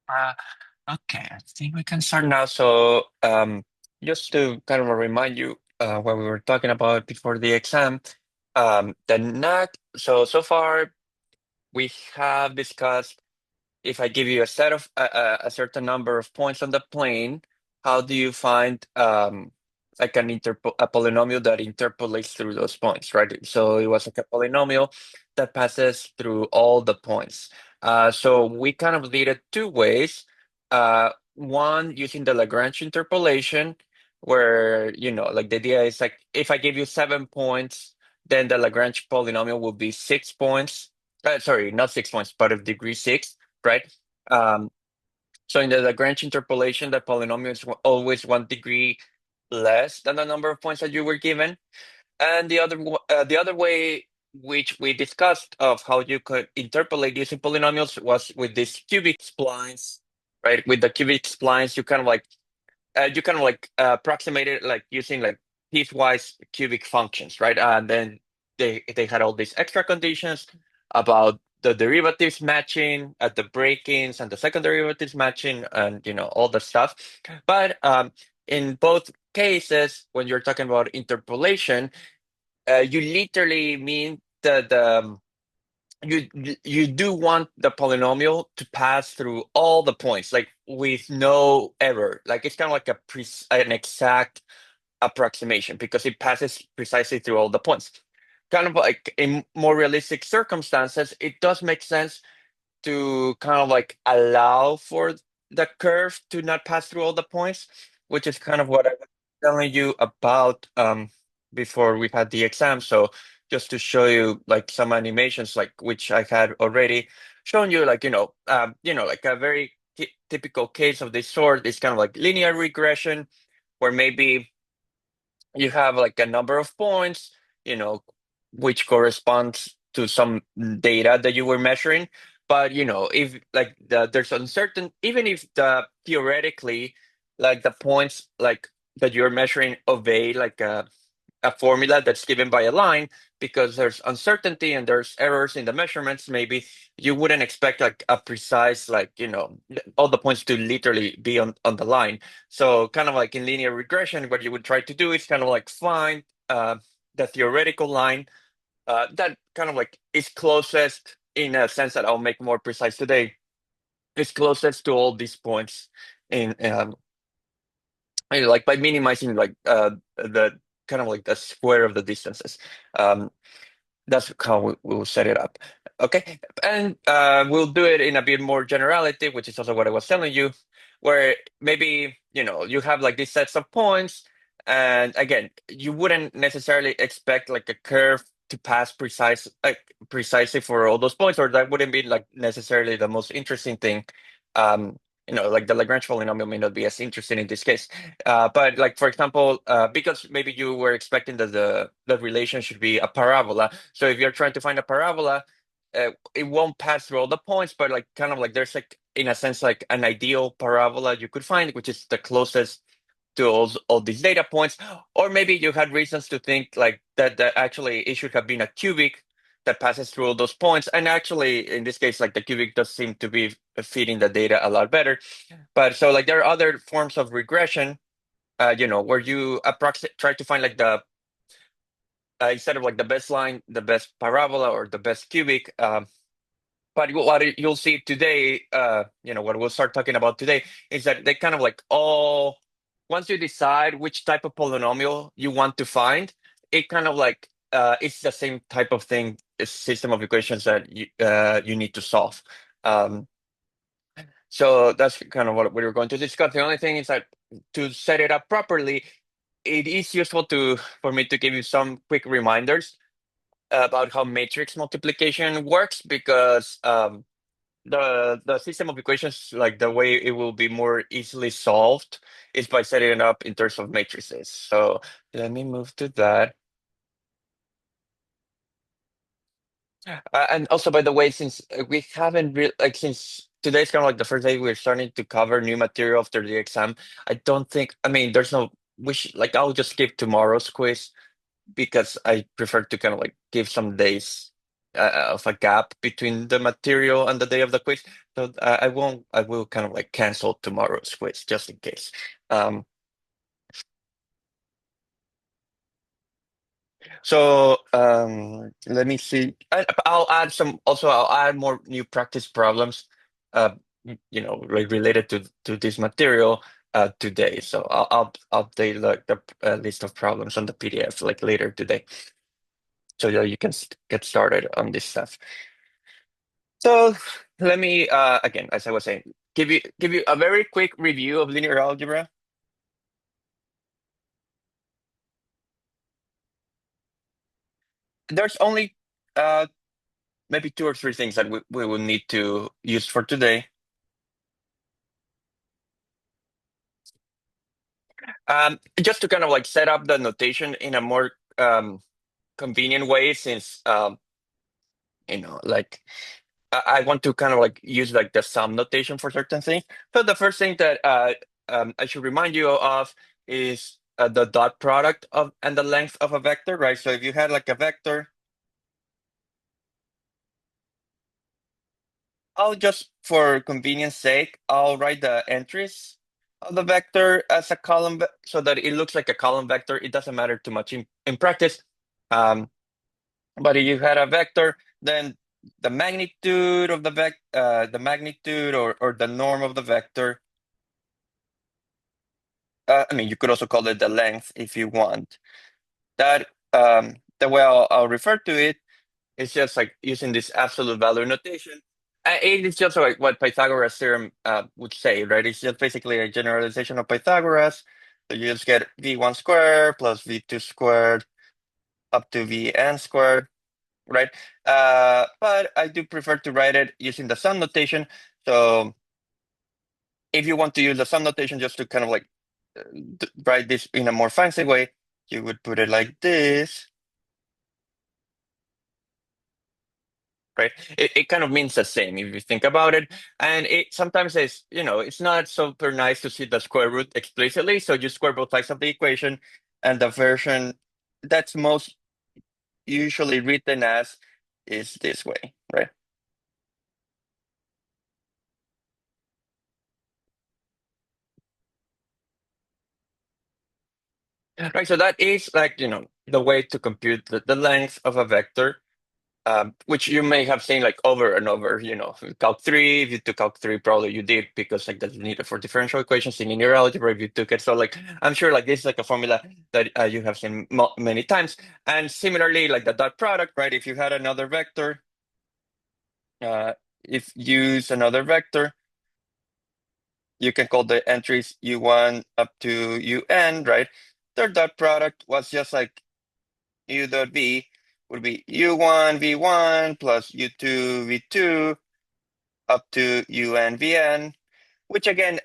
Uh, okay, I think we can start now. So, just to kind of remind you, what we were talking about before the exam, the NAC. So far we have discussed if I give you a set of a certain number of points on the plane, how do you find like a polynomial that interpolates through those points, right? So it was like a polynomial that passes through all the points. So we kind of did it two ways. One using the Lagrange interpolation, where like the idea is like if I give you 7 points, then the Lagrange polynomial will be 6 points. Sorry, not 6 points, but of degree six, right? Um, so in the Lagrange interpolation, the polynomial is always 1 degree less than the number of points that you were given. And the other way, which we discussed, of how you could interpolate using polynomials was with these cubic splines, right? With the cubic splines, you kind of like approximate it like using like piecewise cubic functions, right? And then they had all these extra conditions about the derivatives matching at the break-ins and the second derivatives matching and all the stuff. But in both cases, when you're talking about interpolation, you literally mean you do want the polynomial to pass through all the points, like with no error. Like it's kind of like an exact approximation because it passes precisely through all the points. Kind of like in more realistic circumstances, it does make sense to kind of like allow for the curve to not pass through all the points, which is kind of what I was telling you about before we had the exam. So just to show you like some animations like which I had already shown you, like like a very typical case of this sort is kind of like linear regression, where maybe you have like a number of points, you know, which corresponds to some data that you were measuring. But if like there's uncertain, even if theoretically, like the points like that you're measuring obey like a formula that's given by a line, because there's uncertainty and there's errors in the measurements, maybe you wouldn't expect like a precise, like all the points to literally be on the line. So kind of like in linear regression, what you would try to do is kind of like find the theoretical line that kind of like is closest, in a sense that I'll make more precise today, is closest to all these points in like by minimizing like the kind of like the square of the distances. Um, that's how we will set it up. Okay. And we'll do it in a bit more generality, which is also what I was telling you, where maybe, you have like these sets of points. And again, you wouldn't necessarily expect like a curve to pass precisely for all those points, or that wouldn't be like necessarily the most interesting thing. Um, like the Lagrange polynomial may not be as interesting in this case. But like for example, because maybe you were expecting that the relation should be a parabola. So if you're trying to find a parabola, it won't pass through all the points, but like kind of like there's like in a sense like an ideal parabola you could find, which is the closest to all these data points. Or maybe you had reasons to think like that actually it should have been a cubic that passes through all those points. And actually, in this case, like the cubic does seem to be feeding the data a lot better. But so like there are other forms of regression, where you try to find like the instead of like the best line, the best parabola or the best cubic. But what you'll see today, what we'll start talking about today is that they kind of like all, once you decide which type of polynomial you want to find, it kind of like it's the same type of thing, a system of equations that you need to solve. Um, so that's kind of what we were going to discuss. The only thing is that to set it up properly, it is useful for me to give you some quick reminders about how matrix multiplication works, because the system of equations, like the way it will be more easily solved, is by setting it up in terms of matrices. So let me move to that. And also, by the way, since we haven't really like since today's kind of like the first day we're starting to cover new material after the exam, I don't think. I mean, there's no. Like I'll just skip tomorrow's quiz because I prefer to kind of like give some days of a gap between the material and the day of the quiz. So I won't. I will kind of like cancel tomorrow's quiz just in case. Um, let me see. I'll add some. Also, I'll add more new practice problems. Like related to this material today. So I'll update like the list of problems on the PDF like later today, so that you can get started on this stuff. So let me again, as I was saying, give you a very quick review of linear algebra. There's only maybe two or three things that we will need to use for today. Just to kind of like set up the notation in a more convenient way, since like I want to kind of like use like the sum notation for certain things. So the first thing that I should remind you of is the dot product of and the length of a vector, right? So if you had like a vector, I'll just, for convenience sake, I'll write the entries of the vector as a column so that it looks like a column vector. It doesn't matter too much in practice. Um, but if you had a vector, then the magnitude of the magnitude or the norm of the vector. I mean, you could also call it the length if you want. That the way I'll refer to it is just like using this absolute value notation. It is just like what Pythagoras theorem would say, right? It's just basically a generalization of Pythagoras. So you just get v1 squared plus v2 squared up to vn squared, right? But I do prefer to write it using the sum notation. So if you want to use the sum notation just to kind of like write this in a more fancy way, you would put it like this, right? It kind of means the same if you think about it. And it sometimes it's not super nice to see the square root explicitly. So you square both sides of the equation, and the version that's most usually written as is this way, right? Right. So that is like, the way to compute the length of a vector. Which you may have seen like over and over, Calc 3, if you took Calc 3, probably you did, because like that's needed for differential equations in linear algebra if you took it. So like, I'm sure like this is like a formula that you have seen many times. And similarly, like the dot product, right? If you had another vector, uh, if you use another vector, you can call the entries u1 up to un, right? Their dot product was just like u dot v would be u1 v1 plus u2 v2 up to un vn, which again,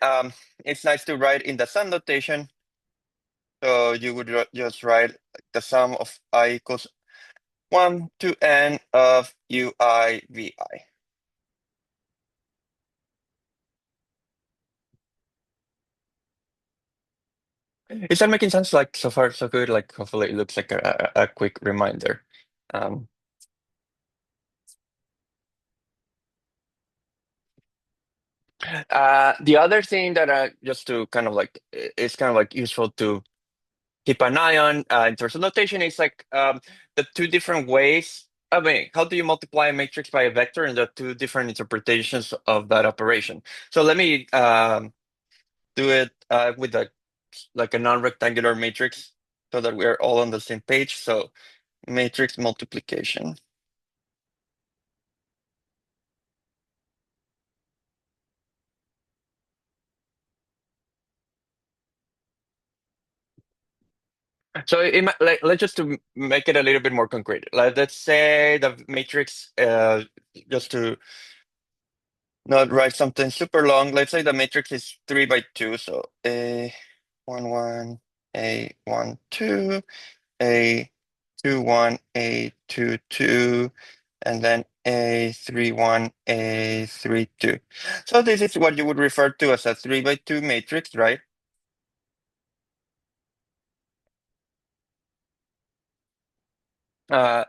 it's nice to write in the sum notation. So you would just write the sum of I equals 1 to n of ui vi. Is that making sense? Like so far so good. Like hopefully it looks like a quick reminder. Um, the other thing that just to kind of like is kind of like useful to keep an eye on in terms of notation is like the two different ways. I mean, how do you multiply a matrix by a vector, and the two different interpretations of that operation? So let me do it with like a non-rectangular matrix so that we're all on the same page. So matrix multiplication. So let's just to make it a little bit more concrete. Let's say the matrix, just to not write something super long. Let's say the matrix is 3 by 2. So A11, A12, A21, A22, and then A31, A32. So this is what you would refer to as a 3 by 2 matrix, right? Uh,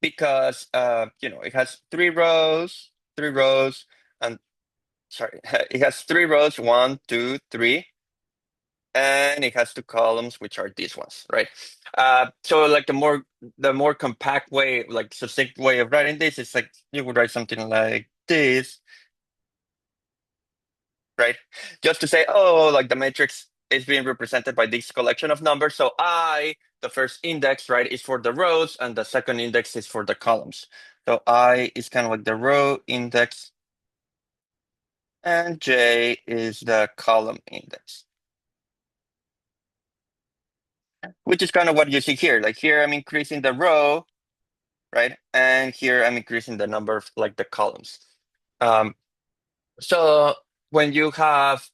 because it has three rows, and sorry, it has three rows, 1, 2, 3, and it has two columns, which are these ones, right? So like the more compact way, like succinct way of writing this is like you would write something like this, right? Just to say, oh, like the matrix is being represented by this collection of numbers. So the first index, right, is for the rows, and the second index is for the columns. So I is kind of like the row index, and J is the column index, which is kind of what you see here. Like here, I'm increasing the row, right? And here I'm increasing the number of like the columns. So when you have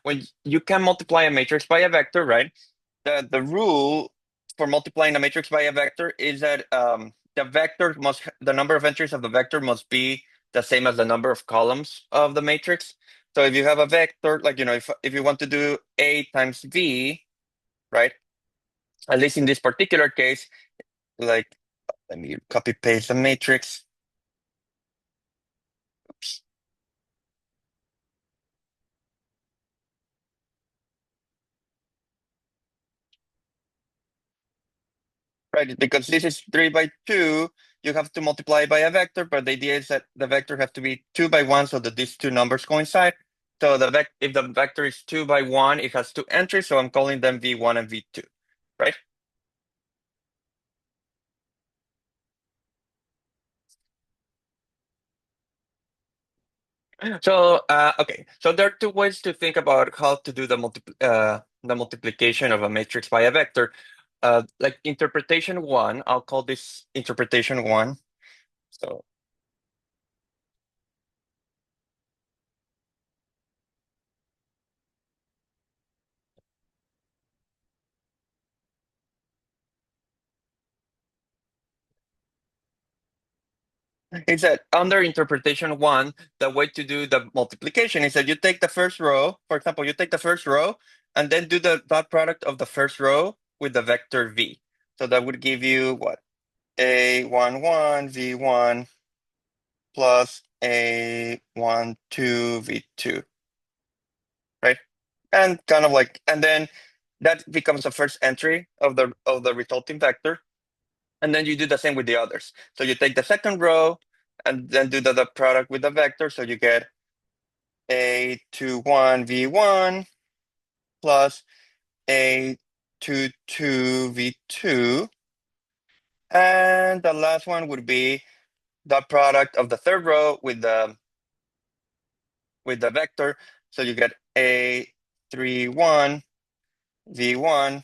when you can multiply a matrix by a vector, right? The rule for multiplying a matrix by a vector is that the number of entries of the vector must be the same as the number of columns of the matrix. So if you have a vector, like if you want to do A times V, right? At least in this particular case, like let me copy paste the matrix. Oops. Right, because this is 3 by 2, you have to multiply by a vector, but the idea is that the vector have to be 2 by 1 so that these two numbers coincide. So if the vector is 2 by 1, it has two entries, so I'm calling them V1 and V2, right? So okay, so there are two ways to think about how to do the multiplication of a matrix by a vector. Like interpretation one, I'll call this interpretation one. So is that under interpretation one, the way to do the multiplication is that you take the first row, for example, you take the first row and then do the dot product of the first row with the vector v. So that would give you what? A11 v1 plus A12 v2, right? And kind of like, and then that becomes the first entry of the resulting vector. And then you do the same with the others. So you take the second row and then do the product with the vector. So you get A21 v1 plus A22 v2. And the last one would be the product of the third row with the vector. So you get A31 v1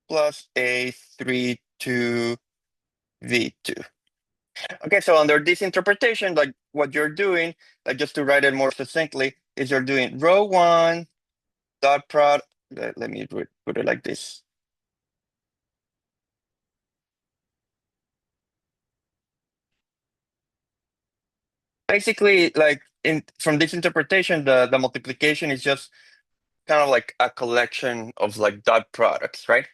plus A32 v2. Okay, so under this interpretation, like what you're doing, like just to write it more succinctly, is you're doing row one dot prod. Let me put it like this. Basically, like from this interpretation, the multiplication is just kind of like a collection of like dot products, right?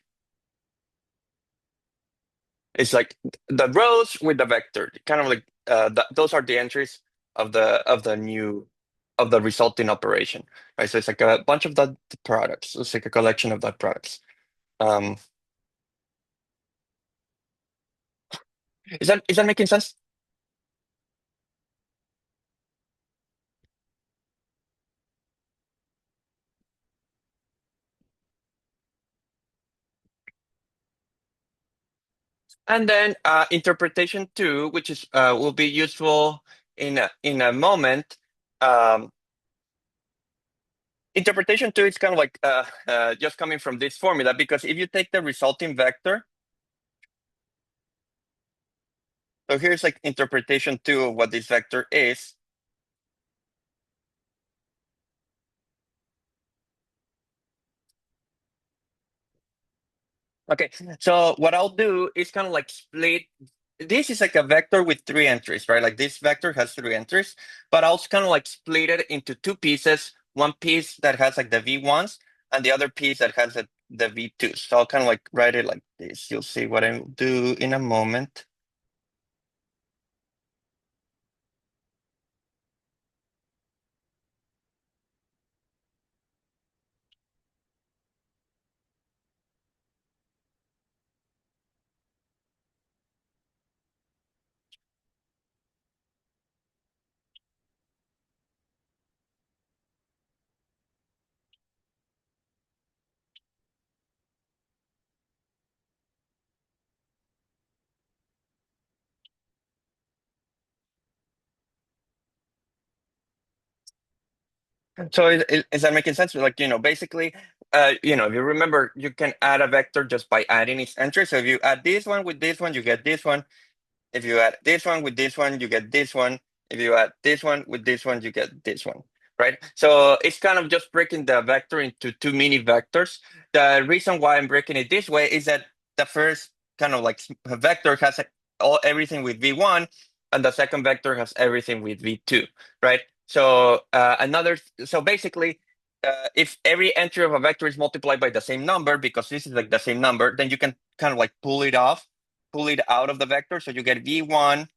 It's like the rows with the vector, kind of like those are the entries of the resulting operation, right? So it's like a bunch of dot products. It's like a collection of dot products. Um, is that making sense? And then interpretation two, which is will be useful in a moment. Um, interpretation two is kind of like just coming from this formula, because if you take the resulting vector, so here's like interpretation two of what this vector is. Okay, so what I'll do is kind of like split. This is like a vector with three entries, right? Like this vector has three entries, but I'll kind of like split it into two pieces. One piece that has like the V1s and the other piece that has the V2s. So I'll kind of like write it like this. You'll see what I'll do in a moment. So is that making sense? Like, basically, if you remember, you can add a vector just by adding its entry. So if you add this one with this one, you get this one. If you add this one with this one, you get this one. If you add this one with this one, you get this one, right? So it's kind of just breaking the vector into two mini vectors. The reason why I'm breaking it this way is that the first kind of like vector has everything with v1, and the second vector has everything with v2, right? So so basically, if every entry of a vector is multiplied by the same number, because this is like the same number, then you can kind of like pull it out of the vector. So you get v1,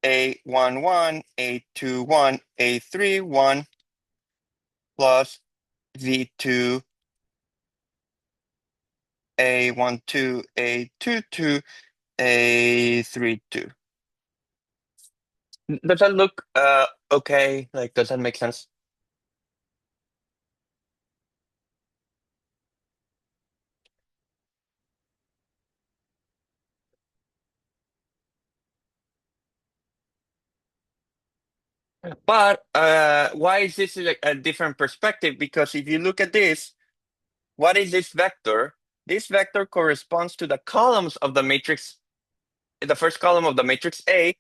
a11, a21, a31 plus v2, a12, a22, a32. Does that look okay? Like, does that make sense? But why is this like a different perspective? Because if you look at this, what is this vector? This vector corresponds to the columns of the matrix, the first column of the matrix A,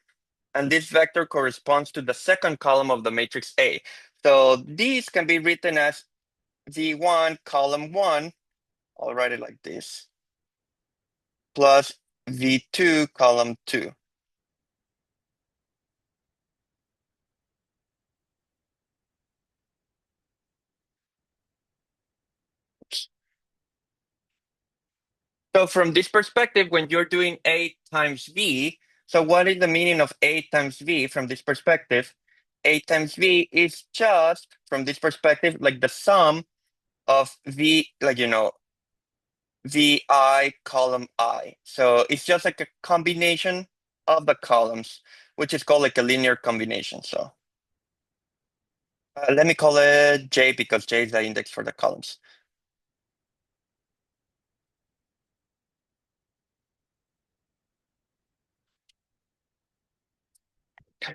and this vector corresponds to the second column of the matrix A. So these can be written as V1 column 1, I'll write it like this, plus V2 column 2. So from this perspective, when you're doing A times V, so what is the meaning of A times V from this perspective? A times V is just, from this perspective, like the sum of V, like, VI column I. So it's just like a combination of the columns, which is called like a linear combination. So let me call it J because J is the index for the columns.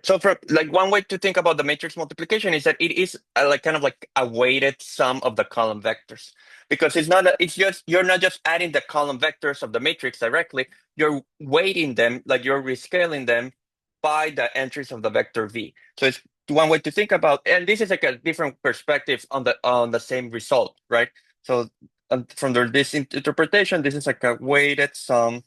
So for like one way to think about the matrix multiplication is that it is like kind of like a weighted sum of the column vectors, because it's just you're not just adding the column vectors of the matrix directly, you're weighting them, like you're rescaling them by the entries of the vector V. So it's one way to think about, and this is like a different perspective on the same result, right? So from this interpretation, this is like a weighted sum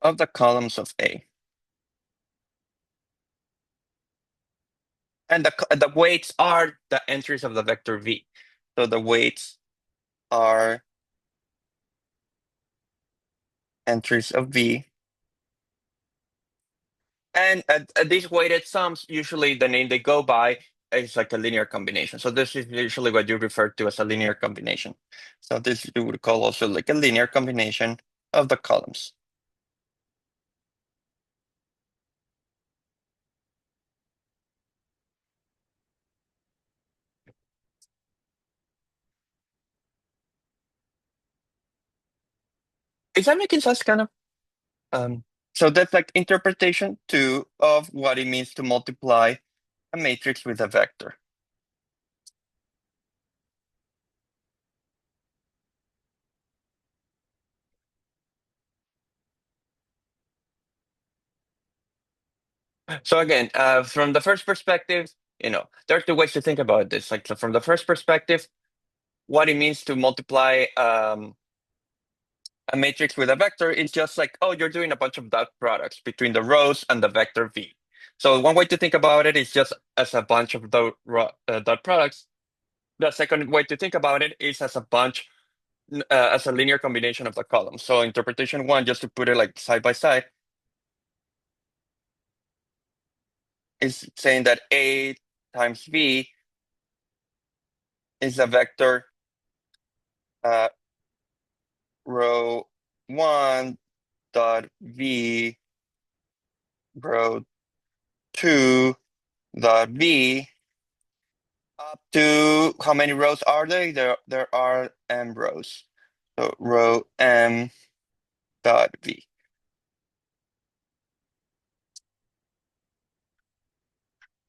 of the columns of A. And the weights are the entries of the vector V. So the weights are entries of V. And these weighted sums, usually the name they go by is like a linear combination. So this is usually what you refer to as a linear combination. So this you would call also like a linear combination of the columns. Is that making sense, kind of? Um, so that's like interpretation 2 of what it means to multiply a matrix with a vector. So again, from the first perspective, there are two ways to think about this. Like, so from the first perspective, what it means to multiply a matrix with a vector is just like, oh, you're doing a bunch of dot products between the rows and the vector V. So one way to think about it is just as a bunch of dot products. The second way to think about it is as a bunch, as a linear combination of the columns. So interpretation 1, just to put it like side by side, is saying that A times V is a vector uh, row 1 dot V row 2 dot V Up to how many rows are there? There are m rows. So row m dot v.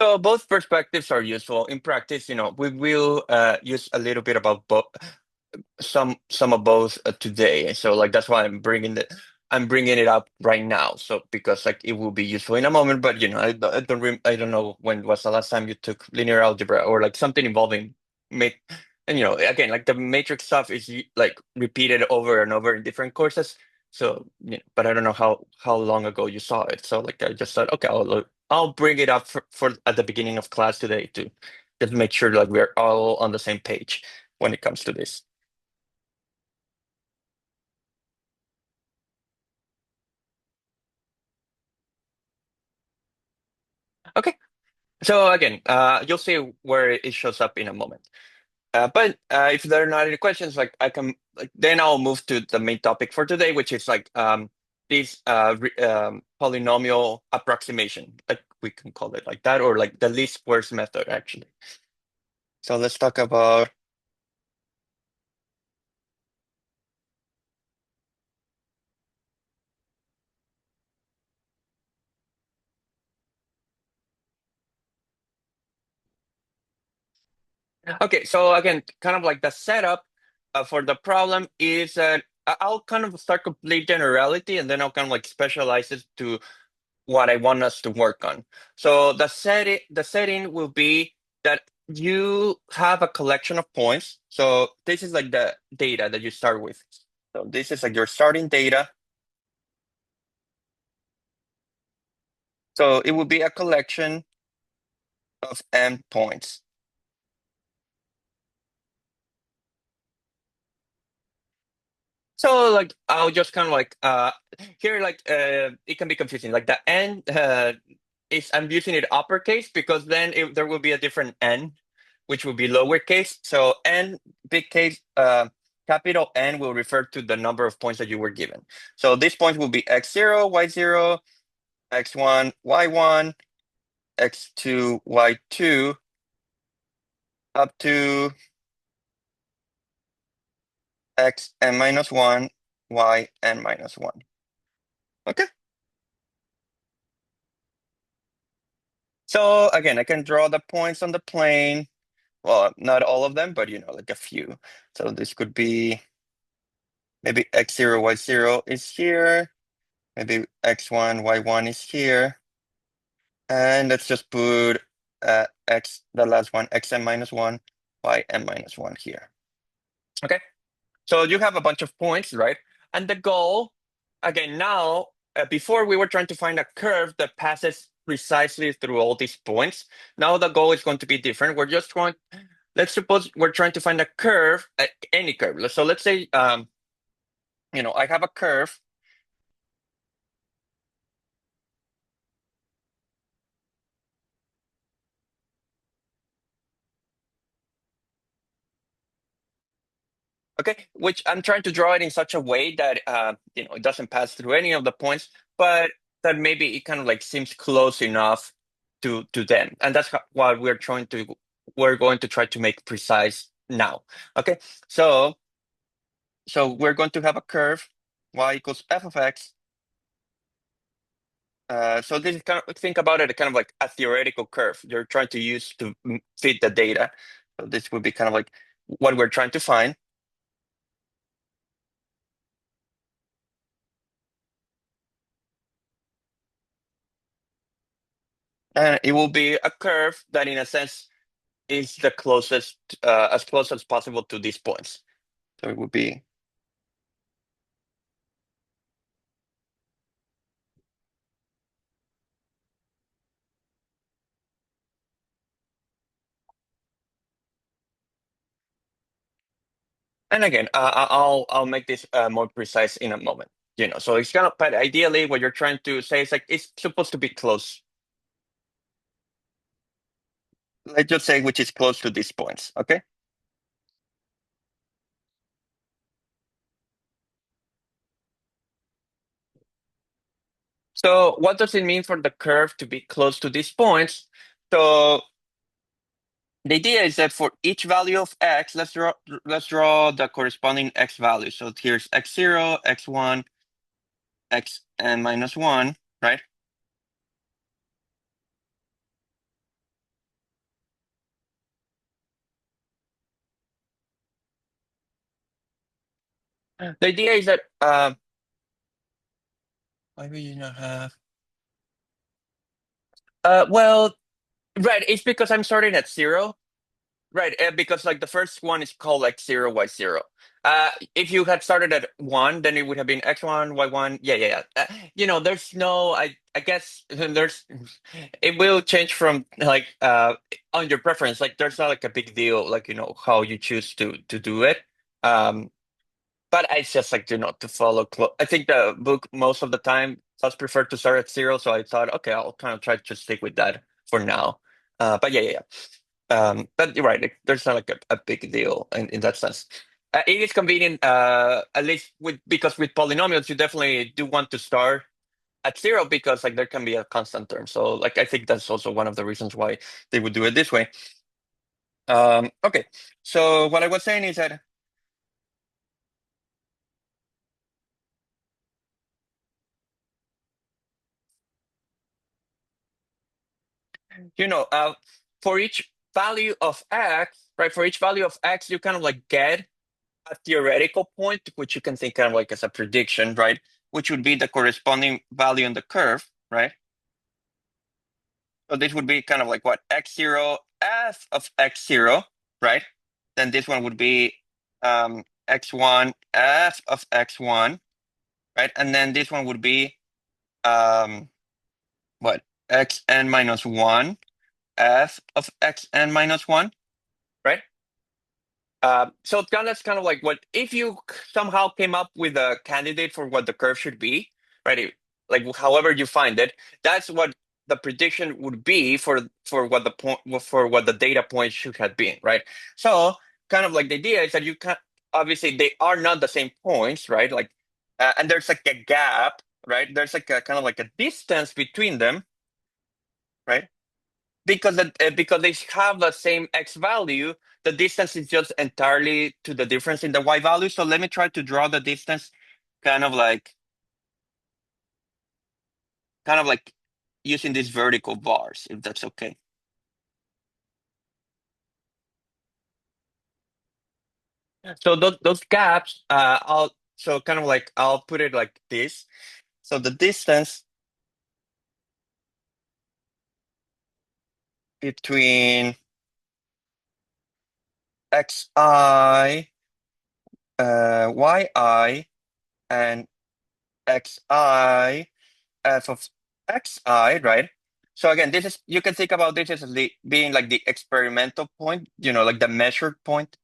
So both perspectives are useful. In practice, we will use a little bit about both, some of both today. So like that's why I'm bringing it up right now. So because like it will be useful in a moment, but I don't know when was the last time you took linear algebra or like something involving mat and again like the matrix stuff is like repeated over and over in different courses. So but I don't know how long ago you saw it. So like I just thought, okay, I'll bring it up for at the beginning of class today to just make sure like we're all on the same page when it comes to this. Okay. So again, you'll see where it shows up in a moment. But if there are not any questions, like I can, like, then I'll move to the main topic for today, which is like this polynomial approximation, like we can call it like that, or like the least squares method, actually. So let's talk about. Okay, so again, kind of like the setup for the problem is that I'll kind of start complete generality, and then I'll kind of like specialize it to what I want us to work on. So the setting will be that you have a collection of points. So this is like the data that you start with. So this is like your starting data. So it will be a collection of m points. So like I'll just kind of like here like it can be confusing. Like the n is I'm using it uppercase because then there will be a different n, which will be lowercase. So n big case capital N will refer to the number of points that you were given. So these points will be x0, y0, x1, y1, x2, y2, up to x n minus 1, y n minus 1. Okay. So again, I can draw the points on the plane. Well, not all of them, but like a few. So this could be maybe x0, y0 is here. Maybe x1, y1 is here. And let's just put the last one, xn minus 1, yn minus 1 here. Okay, so you have a bunch of points, right? And the goal, again, now, before we were trying to find a curve that passes precisely through all these points. Now the goal is going to be different. Let's suppose we're trying to find a curve, any curve. So let's say, I have a curve. Okay, which I'm trying to draw it in such a way that it doesn't pass through any of the points, but that maybe it kind of like seems close enough to them, and that's what we're going to try to make precise now. Okay, so we're going to have a curve y equals f of x. So this is kind of, think about it, kind of like a theoretical curve you're trying to use to fit the data. So this would be kind of like what we're trying to find. And it will be a curve that, in a sense, is the closest, as close as possible to these points. So it would be. And again, I'll make this more precise in a moment. So it's kind of, but ideally, what you're trying to say is like it's supposed to be close. Let's just say which is close to these points. Okay. So what does it mean for the curve to be close to these points? So The idea is that for each value of x, let's draw the corresponding x value. So here's x0, x1, x and minus 1, right? The idea is that why would you not have well, right, it's because I'm starting at 0. Right, because like the first one is called like 0 y 0. If you had started at 1, then it would have been x1 y1. Yeah, yeah, yeah. There's no. I guess there's. It will change from like on your preference. Like there's not like a big deal. Like how you choose to do it. Um, but I just like to follow. I think the book most of the time does prefer to start at 0. So I thought, okay, I'll kind of try to stick with that for now. But yeah, yeah, yeah. But you're right. There's not like a big deal in that sense. It is convenient, at least because with polynomials, you definitely do want to start at 0 because like there can be a constant term. So like I think that's also one of the reasons why they would do it this way. Okay. So what I was saying is that you know uh, for each value of x, right? For each value of x, you kind of like get a theoretical point, which you can think kind of like as a prediction, right? Which would be the corresponding value in the curve, right? So this would be kind of like what x0 f of x0, right? Then this one would be x1 f of x1, right? And then this one would be um, what xn minus 1 f of xn minus 1, right? So that's kind of like what if you somehow came up with a candidate for what the curve should be, right? Like however you find it, that's what the prediction would be for what the point for what the data point should have been, right? So kind of like the idea is that you can obviously they are not the same points, right? Like and there's like a gap, right? There's like a kind of like a distance between them, right? Because they have the same x value, the distance is just entirely to the difference in the y value. So let me try to draw the distance kind of like kind of like using these vertical bars, if that's okay. So those gaps, I'll kind of like I'll put it like this. So the distance between xi, yi, and xi f of xi, right? So again, this is you can think about this as being like the experimental point, like the measured point,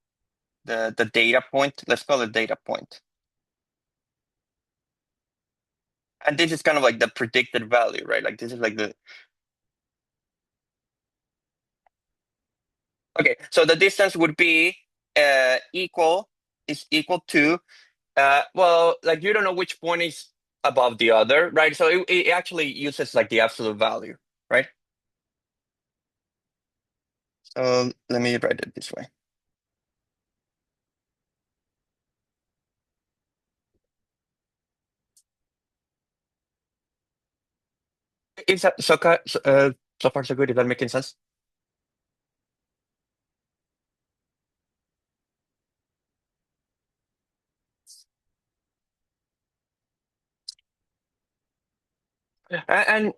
the data point. Let's call it data point. And this is kind of like the predicted value, right? Like this is like the okay. So the distance would be equal to well, like you don't know which point is above the other, right? So it actually uses like the absolute value, right? So let me write it this way. Is that so far so good? Is that making sense? And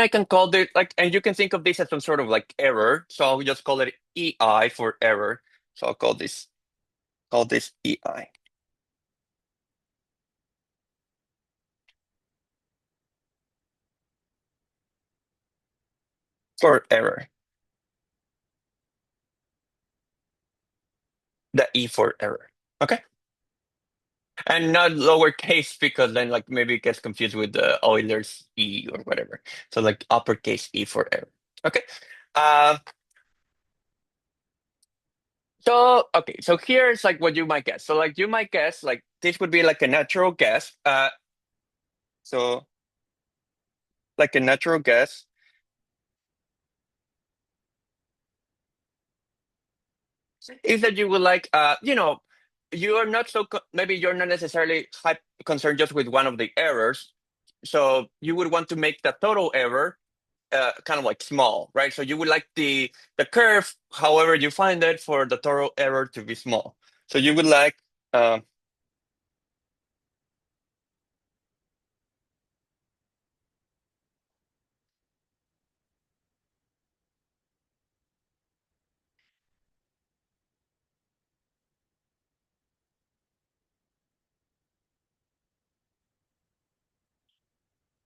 I can call it like, and you can think of this as some sort of like error. So I'll just call it EI for error. So I'll call this EI for error. The E for error. Okay. And not lowercase because then like maybe it gets confused with the Euler's E or whatever. So like uppercase E for error. Okay. Uh, so okay, so here's like what you might guess. So like you might guess like this would be like a natural guess. So like a natural guess is that you would like, you are not maybe you're not necessarily concerned just with one of the errors. So you would want to make the total error kind of like small, right? So you would like the curve, however you find it, for the total error to be small. So you would like, uh,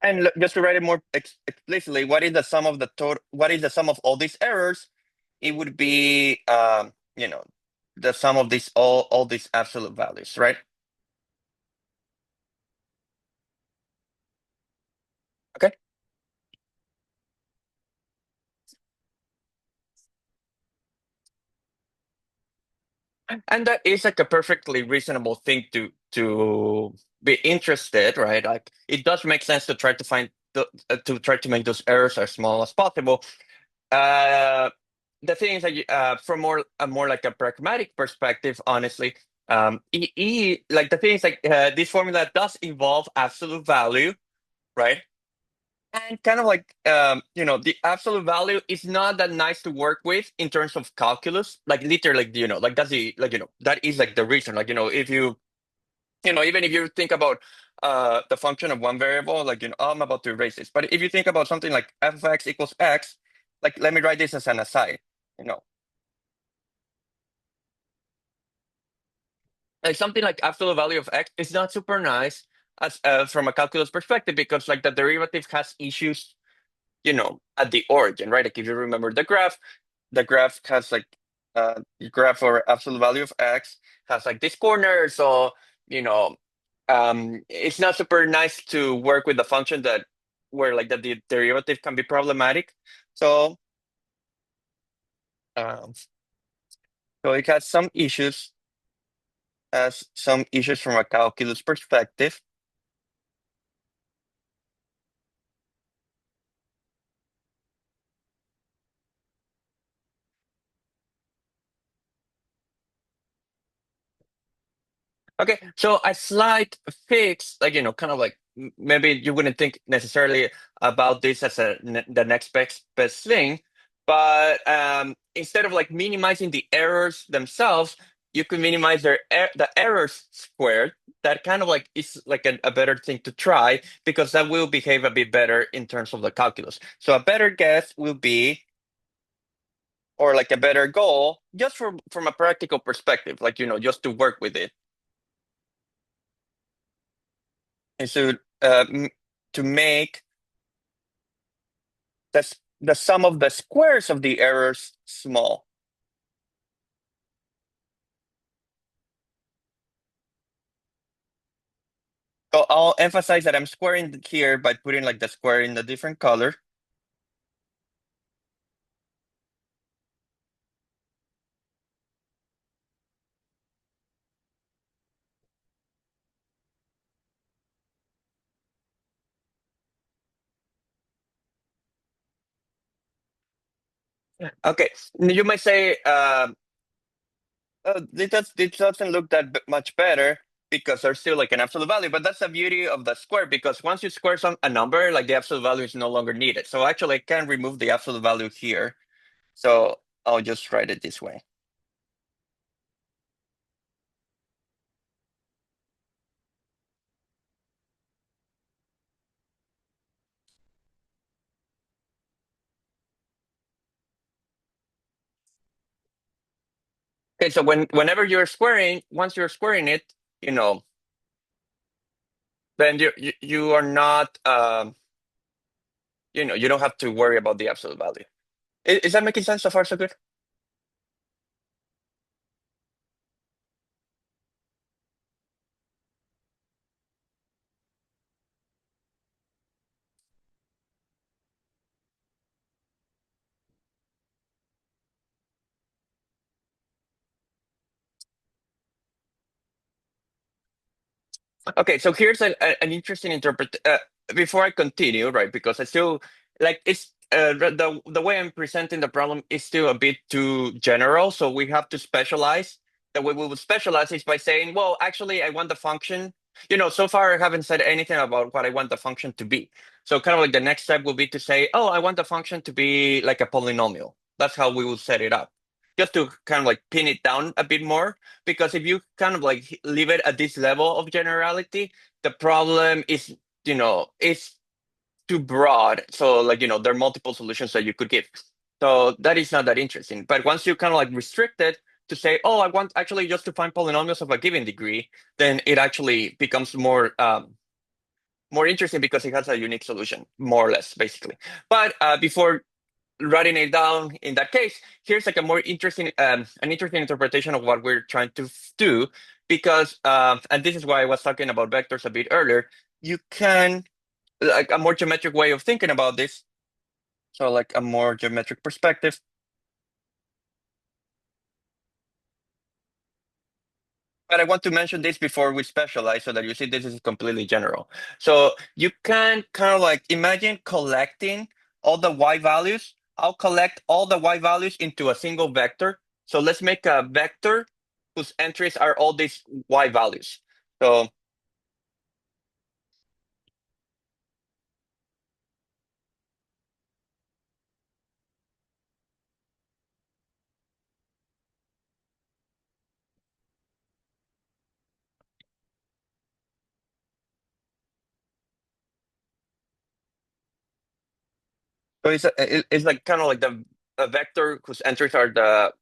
and just to write it more explicitly, what is the sum of the total? What is the sum of all these errors? It would be, the sum of these all these absolute values, right? Okay. And that is like a perfectly reasonable thing to be interested, right? Like it does make sense to try to find to try to make those errors as small as possible. Uh, the thing is that from more like a pragmatic perspective, honestly, like the thing is like this formula does involve absolute value, right? And kind of like the absolute value is not that nice to work with in terms of calculus. Like literally, like that's the like that is like the reason. Like if even if you think about the function of one variable, like I'm about to erase this, but if you think about something like f of x equals x, like let me write this as an aside. You know, like something like absolute value of x is not super nice as from a calculus perspective because like the derivative has issues at the origin, right? Like if you remember the graph has like the graph for absolute value of x has like this corner, so you know it's not super nice to work with the function that where like the derivative can be problematic. So um, so it has some issues from a calculus perspective. Okay, so a slight fix, like kind of like maybe you wouldn't think necessarily about this as the next best thing, but instead of like minimizing the errors themselves, you could minimize the errors squared. That kind of like is like a better thing to try because that will behave a bit better in terms of the calculus. So a better guess will be, or like a better goal, just from a practical perspective, like just to work with it and so to make the sum of the squares of the errors small. So I'll emphasize that I'm squaring here by putting like the square in a different color. Okay, you might say it doesn't look that much better because there's still like an absolute value, but that's the beauty of the square because once you square a number, like the absolute value is no longer needed. So actually, I can remove the absolute value here. So I'll just write it this way. Okay, so whenever you're squaring, once you're squaring it, you know, then you are not you don't have to worry about the absolute value. Is that making sense so far so good? Okay, so here's an interesting interpret before I continue, right? Because I still like the way I'm presenting the problem is still a bit too general, so we have to specialize. The way we would specialize is by saying, well, actually, I want the function. So far I haven't said anything about what I want the function to be. So kind of like the next step will be to say, oh, I want the function to be like a polynomial. That's how we will set it up. Just to kind of like pin it down a bit more, because if you kind of like leave it at this level of generality, the problem is too broad. So like, there are multiple solutions that you could give. So that is not that interesting. But once you kind of like restrict it to say, oh, I want actually just to find polynomials of a given degree, then it actually becomes more interesting because it has a unique solution, more or less, basically. But before writing it down in that case, here's like a more interesting, an interesting interpretation of what we're trying to do, because, and this is why I was talking about vectors a bit earlier. You can like a more geometric way of thinking about this. So like a more geometric perspective. But I want to mention this before we specialize so that you see this is completely general. So you can kind of like imagine collecting all the y values. I'll collect all the y values into a single vector. So let's make a vector whose entries are all these y values. So So it's like kind of like the a vector whose entries are the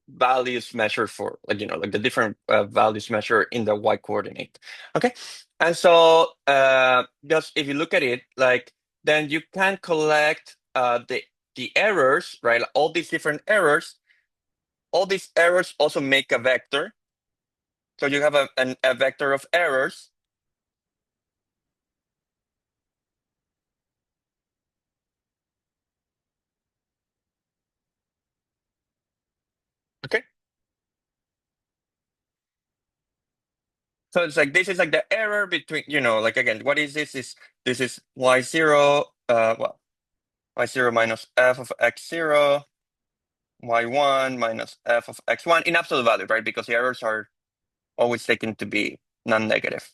values measured for like like the different values measured in the y coordinate. Okay, and so just if you look at it, like then you can collect the errors, right? Like, all these different errors. All these errors also make a vector. So you have a vector of errors. Okay. So it's like this is like the error between, like again, what is this? This is y0, well, y0 minus f of x0, y1 minus f of x1 in absolute value, right? Because the errors are always taken to be non-negative,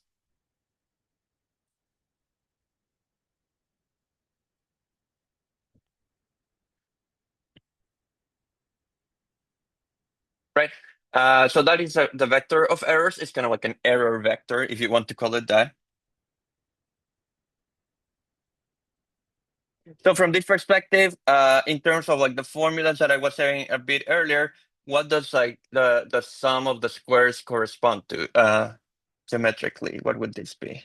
right? So that is the vector of errors. It's kind of like an error vector, if you want to call it that. So from this perspective, in terms of like the formulas that I was saying a bit earlier, what does like the sum of the squares correspond to symmetrically? What would this be?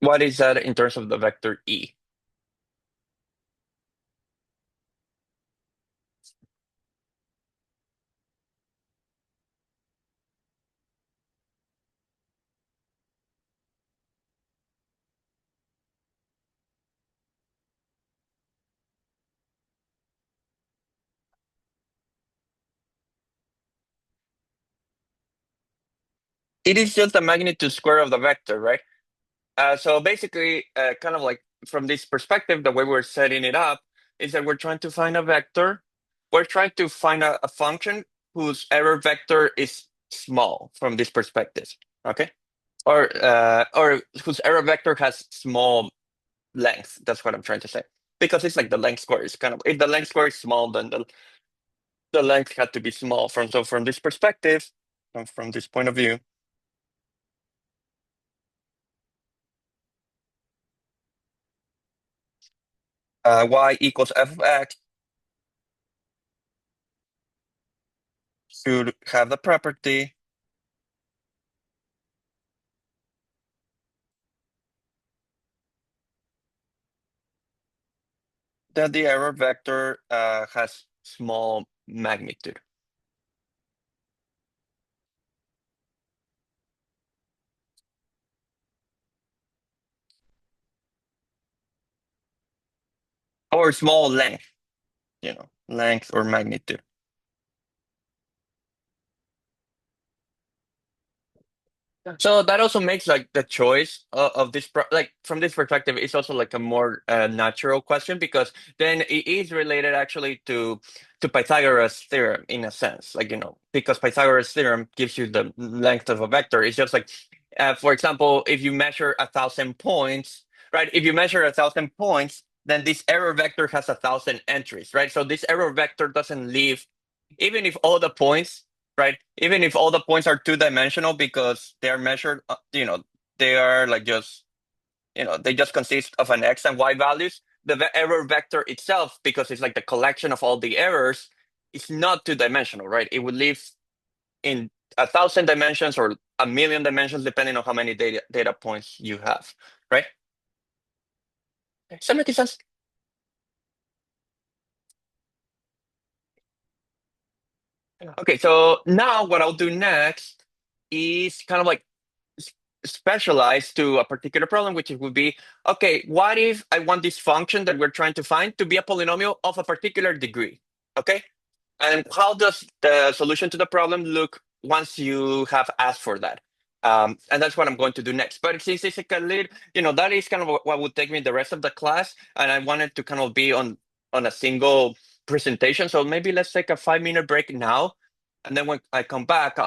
What is that in terms of the vector E? It is just the magnitude square of the vector, right? So basically, kind of like from this perspective, the way we're setting it up is that we're trying to find a vector. We're trying to find a function whose error vector is small from this perspective. Okay. Or whose error vector has small length. That's what I'm trying to say. Because it's like the length square is kind of, if the length square is small, then the length had to be small. From this perspective, from this point of view, y equals f of x should have the property that the error vector has small magnitude. or small length, length or magnitude. So that also makes like the choice of this like from this perspective, it's also like a more natural question because then it is related actually to Pythagoras theorem in a sense, like because Pythagoras theorem gives you the length of a vector. It's just like, for example, if you measure 1,000 points, right? If you measure 1,000 points, then this error vector has 1,000 entries, right? So this error vector doesn't leave, even if all the points, right? Even if all the points are two-dimensional because they are measured, they are like just, they just consist of an x and y values. The error vector itself, because it's like the collection of all the errors, is not two-dimensional, right? It would live in 1,000 dimensions or a million dimensions, depending on how many data points you have, right? Does that make sense? Okay, so now what I'll do next is kind of like s- specialized to a particular problem, which it would be, okay, what if I want this function that we're trying to find to be a polynomial of a particular degree? Okay, and how does the solution to the problem look once you have asked for that? And that's what I'm going to do next. But since it's like a little, that is kind of what would take me the rest of the class, and I wanted to kind of be on a single presentation. So maybe let's take a 5-minute break now, and then when I come back,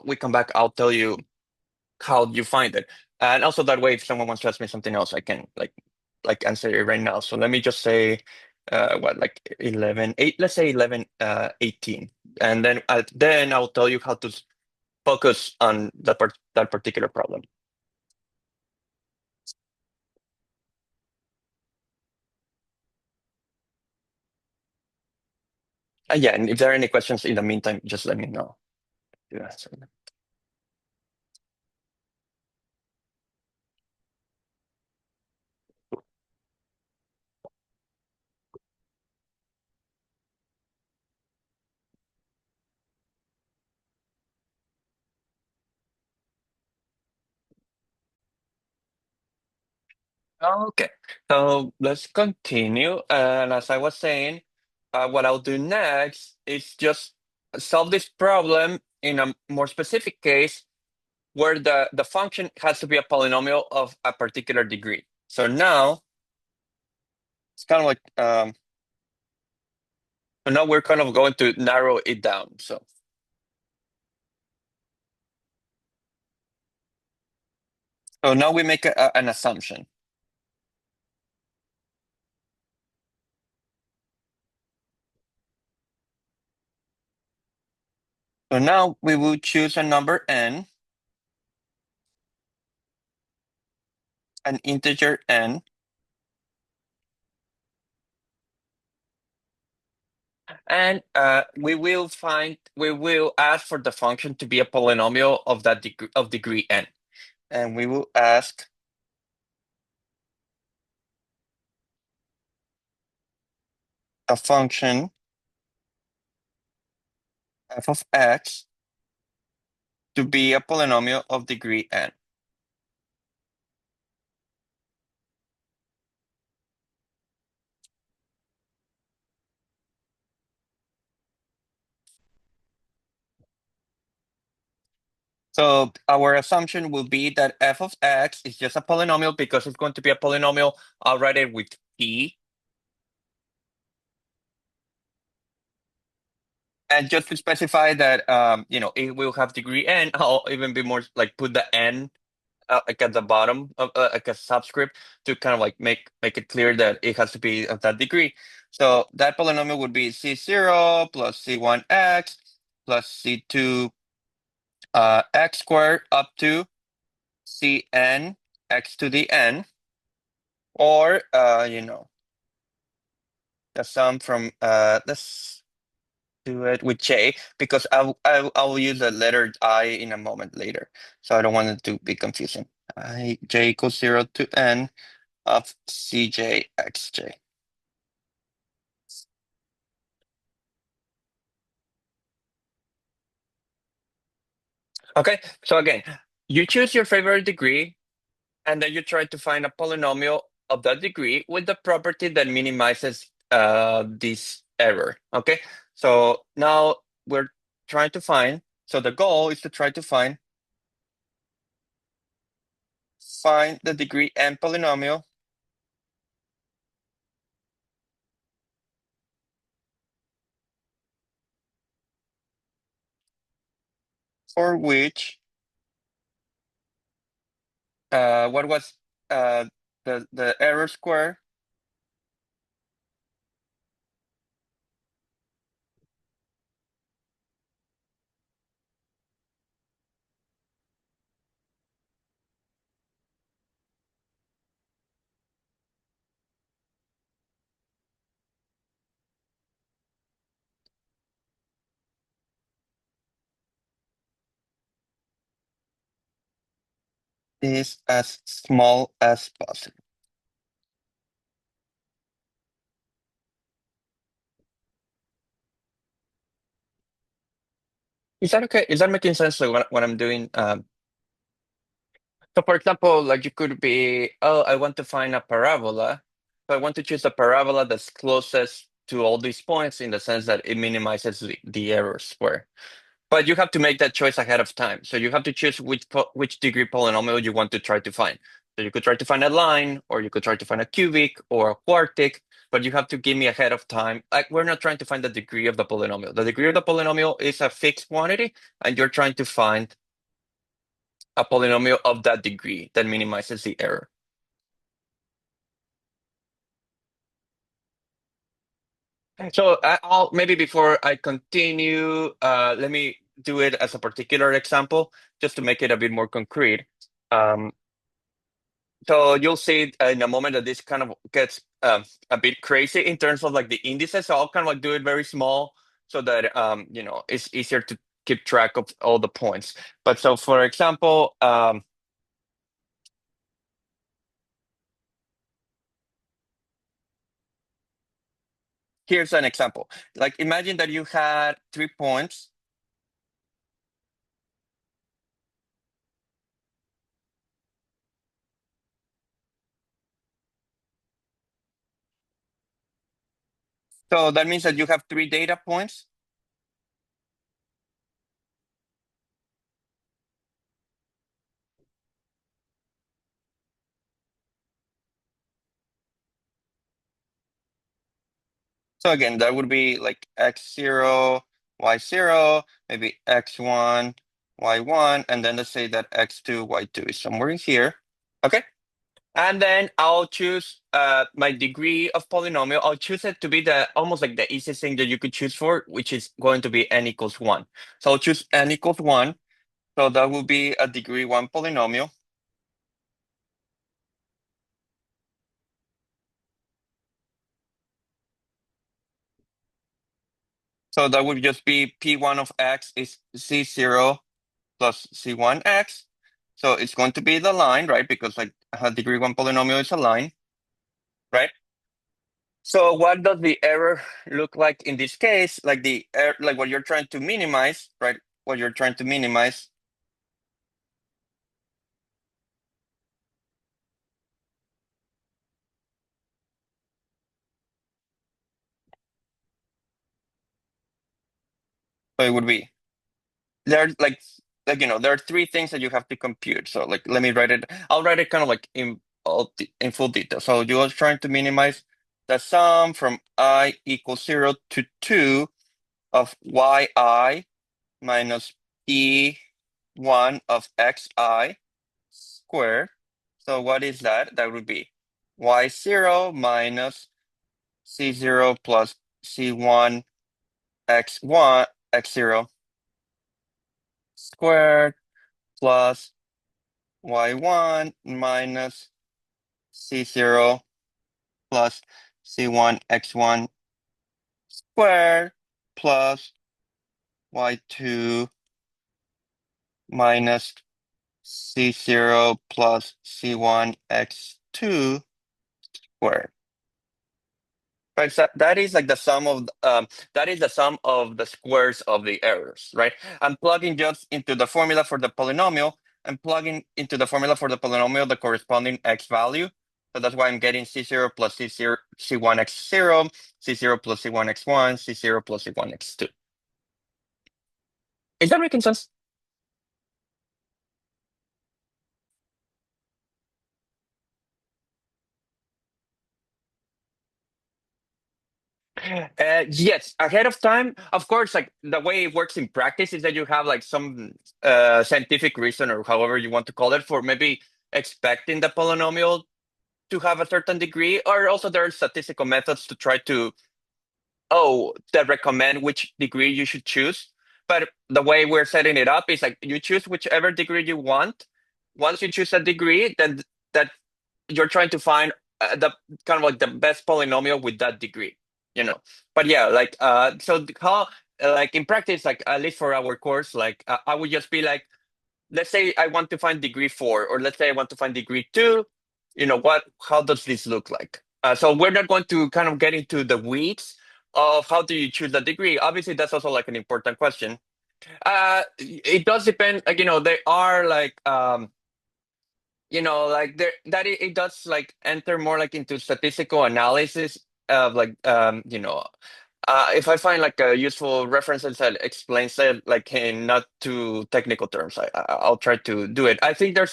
we come back. I'll tell you how you find it, and also that way, if someone wants to ask me something else, I can like answer it right now. So let me just say, what like 11:08, let's say 11:18, and then I'll tell you how to focus on that particular problem. Yeah, and if there are any questions in the meantime, just let me know. Yeah. Okay, so let's continue. And as I was saying, what I'll do next is just solve this problem in a more specific case where the function has to be a polynomial of a particular degree. So now it's kind of like, so now we're kind of going to narrow it down. So now we make an assumption. So now we will choose a number n, an integer n, and we will ask for the function to be a polynomial of that degree n, and we will ask a function f of x to be a polynomial of degree n. So our assumption will be that f of x is just a polynomial because it's going to be a polynomial already with p. And just to specify that, it will have degree n, I'll even be more like put the n like at the bottom of like a subscript to kind of like make it clear that it has to be of that degree. So that polynomial would be c0 plus c1x plus c2 x squared up to cn x to the n, or the sum from let's do it with j, because I'll use the letter I in a moment later, so I don't want it to be confusing. J equals 0 to n of cj xj. Okay, so again, you choose your favorite degree, and then you try to find a polynomial of that degree with the property that minimizes this error. Okay, so now we're trying to find. So the goal is to try to find the degree n polynomial for which what was the error square is as small as possible. Is that okay? Is that making sense? Like what I'm doing? So for example, like you could be, oh, I want to find a parabola. So I want to choose a parabola that's closest to all these points in the sense that it minimizes the error square. But you have to make that choice ahead of time. So you have to choose which degree polynomial you want to try to find. So you could try to find a line, or you could try to find a cubic or a quartic, but you have to give me ahead of time. Like we're not trying to find the degree of the polynomial. The degree of the polynomial is a fixed quantity, and you're trying to find a polynomial of that degree that minimizes the error. So I'll maybe before I continue, let me do it as a particular example, just to make it a bit more concrete. Um, so you'll see in a moment that this kind of gets a bit crazy in terms of like the indices. So I'll kind of like do it very small so that it's easier to keep track of all the points. But so for example, here's an example. Like imagine that you had 3 points. So that means that you have 3 data points. So again, that would be like x0, y0, maybe x1, y1, and then let's say that x2, y2 is somewhere in here. Okay. And then I'll choose my degree of polynomial. I'll choose it to be the almost like the easiest thing that you could choose for, which is going to be n equals 1. So I'll choose n equals 1. So that will be a degree 1 polynomial. So that would just be P1 of x is C0 plus C1x. So it's going to be the line, right? Because like a degree 1 polynomial is a line, right? So what does the error look like in this case? Like like what you're trying to minimize, right? What you're trying to minimize. So it would be there like there are 3 things that you have to compute. So like let me write it. I'll write it kind of like in full detail. So you are trying to minimize the sum from I equals 0 to 2 of yi minus E1 of xi squared. So what is that? That would be y0 minus c0 plus c1 x1 x0 squared plus y1 minus c0 plus c1 x1 squared plus y2 minus c0 plus c1 x2 squared. Right, so that is like the sum of that is the sum of the squares of the errors, right? I'm plugging just into the formula for the polynomial. I'm plugging into the formula for the polynomial the corresponding x value. So that's why I'm getting C0 plus C0, C1x0, C0 plus C1x1, C0 plus C1x2. Is that making sense? Yes, ahead of time. Of course, like the way it works in practice is that you have like some scientific reason or however you want to call it for maybe expecting the polynomial to have a certain degree, or also there are statistical methods to try to that recommend which degree you should choose. But the way we're setting it up is like you choose whichever degree you want. Once you choose a degree, then that you're trying to find the kind of like the best polynomial with that degree, you know. But yeah, like so how like in practice, like at least for our course, like I would just be like, let's say I want to find degree 4, or let's say I want to find degree 2. How does this look like? So we're not going to kind of get into the weeds of how do you choose the degree. Obviously, that's also like an important question. It does depend. Like, they are like like there that it does like enter more like into statistical analysis of like if I find like a useful references that explains it like in not too technical terms, I'll try to do it. I think there is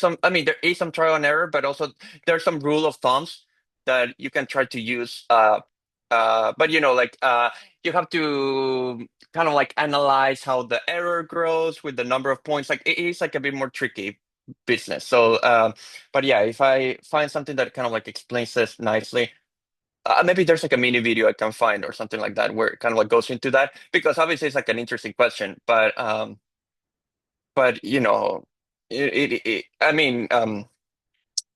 some trial and error, but also there's some rule of thumbs that you can try to use. But you have to kind of like analyze how the error grows with the number of points. Like it is like a bit more tricky business. So, but yeah, if I find something that kind of like explains this nicely, maybe there's like a mini video I can find or something like that where it kind of like goes into that, because obviously it's like an interesting question, but I mean,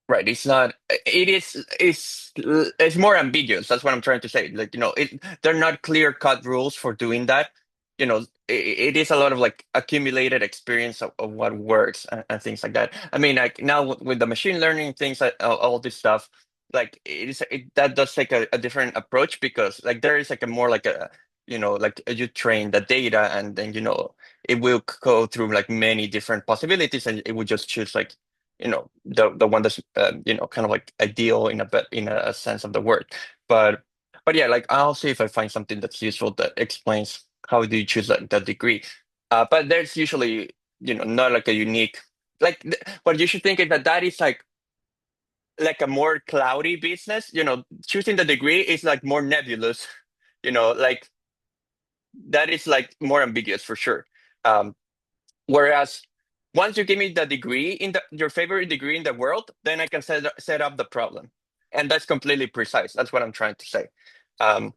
right, it's not. It is. It's more ambiguous. That's what I'm trying to say. Like they're not clear cut rules for doing that. It is a lot of like accumulated experience of what works and things like that. I mean, like now with the machine learning things, all this stuff, like that does take a different approach, because like there is like a more like a like you train the data, and then it will go through like many different possibilities, and it would just choose like the one that's kind of like ideal in a sense of the word. But yeah, like I'll see if I find something that's useful that explains how do you choose that degree. But there's usually not like a unique, like what you should think is that is like a more cloudy business. Choosing the degree is like more nebulous. Like that is like more ambiguous for sure. um Whereas once you give me the degree your favorite degree in the world, then I can set up the problem, and that's completely precise. That's what I'm trying to say. Um,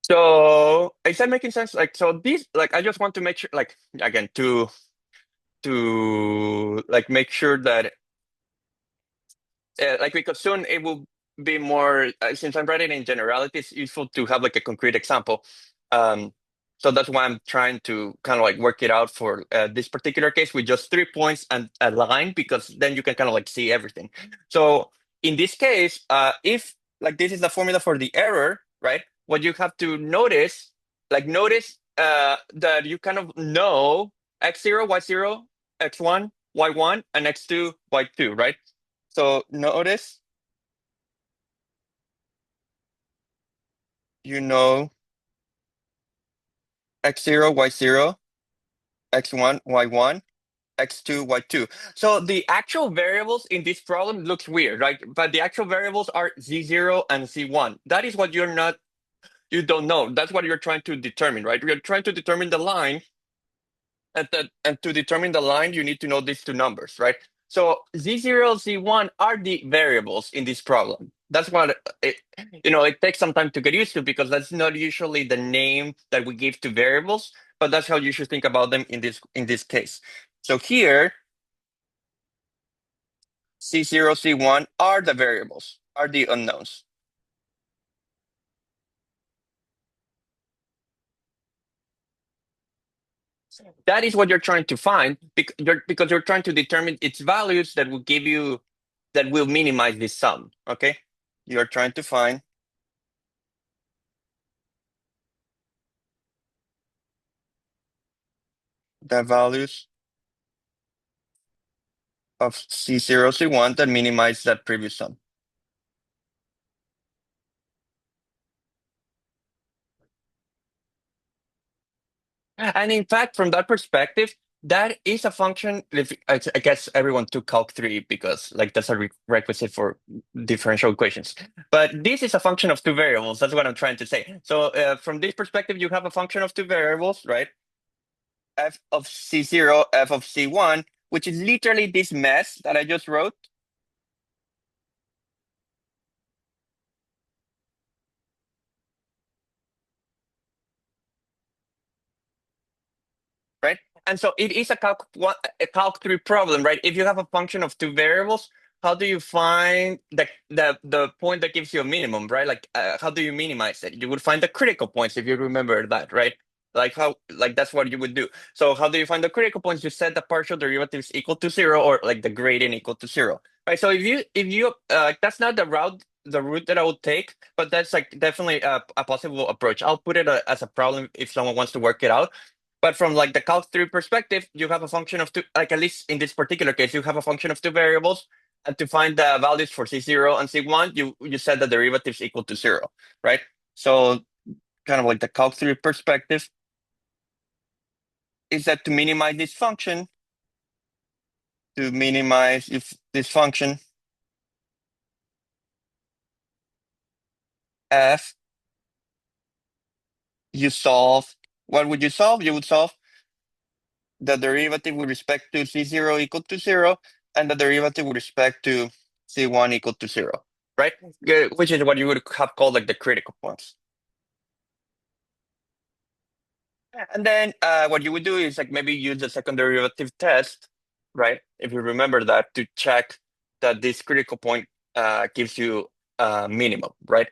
so is that making sense? Like, so these, like, I just want to make sure, like, again, to like make sure that like because soon it will be more since I'm writing in generality, it's useful to have like a concrete example. um so that's why I'm trying to kind of like work it out for this particular case with just 3 points and a line, because then you can kind of like see everything. So in this case, if like this is the formula for the error, right, what you have to notice that you kind of know x0 y0 x1 y1 and x2 y2, right? So notice, you know x0, y0, x1, y1, x2, y2. So the actual variables in this problem looks weird, right? But the actual variables are z0 and z1. That is what you don't know. That's what you're trying to determine, right? You're trying to determine the line, and to determine the line, you need to know these two numbers, right? So z0, z1 are the variables in this problem. That's what it takes some time to get used to, because that's not usually the name that we give to variables, but that's how you should think about them in this case. So here, c0, c1 are the variables, are the unknowns. That is what you're trying to find, because you're trying to determine its values that will minimize this sum. Okay, you're trying to find the values of C0, C1 that minimize that previous sum. And in fact, from that perspective, that is a function. If I guess everyone took Calc 3 because like that's a requisite for differential equations. But this is a function of two variables. That's what I'm trying to say. So from this perspective, you have a function of two variables, right? F of C0, F of C1, which is literally this mess that I just wrote. Right? And so it is a calc 3 problem, right? If you have a function of two variables, how do you find the point that gives you a minimum, right? Like how do you minimize it? You would find the critical points if you remember that, right? Like that's what you would do. So how do you find the critical points? You set the partial derivatives equal to zero or like the gradient equal to zero, right? So if you that's not the route that I would take, but that's like definitely a possible approach. I'll put it as a problem if someone wants to work it out. But from like the calc 3 perspective, you have a function of two, like at least in this particular case, you have a function of two variables. And to find the values for C0 and C1, you set the derivatives equal to zero, right? So kind of like the calc 3 perspective is that to minimize this function, to minimize if this function f, you solve, what would you solve? You would solve the derivative with respect to C0 equal to zero, and the derivative with respect to C1 equal to zero, right? Which is what you would have called like the critical points. And then what you would do is like maybe use the second derivative test, right? If you remember that, to check that this critical point gives you minimum, right?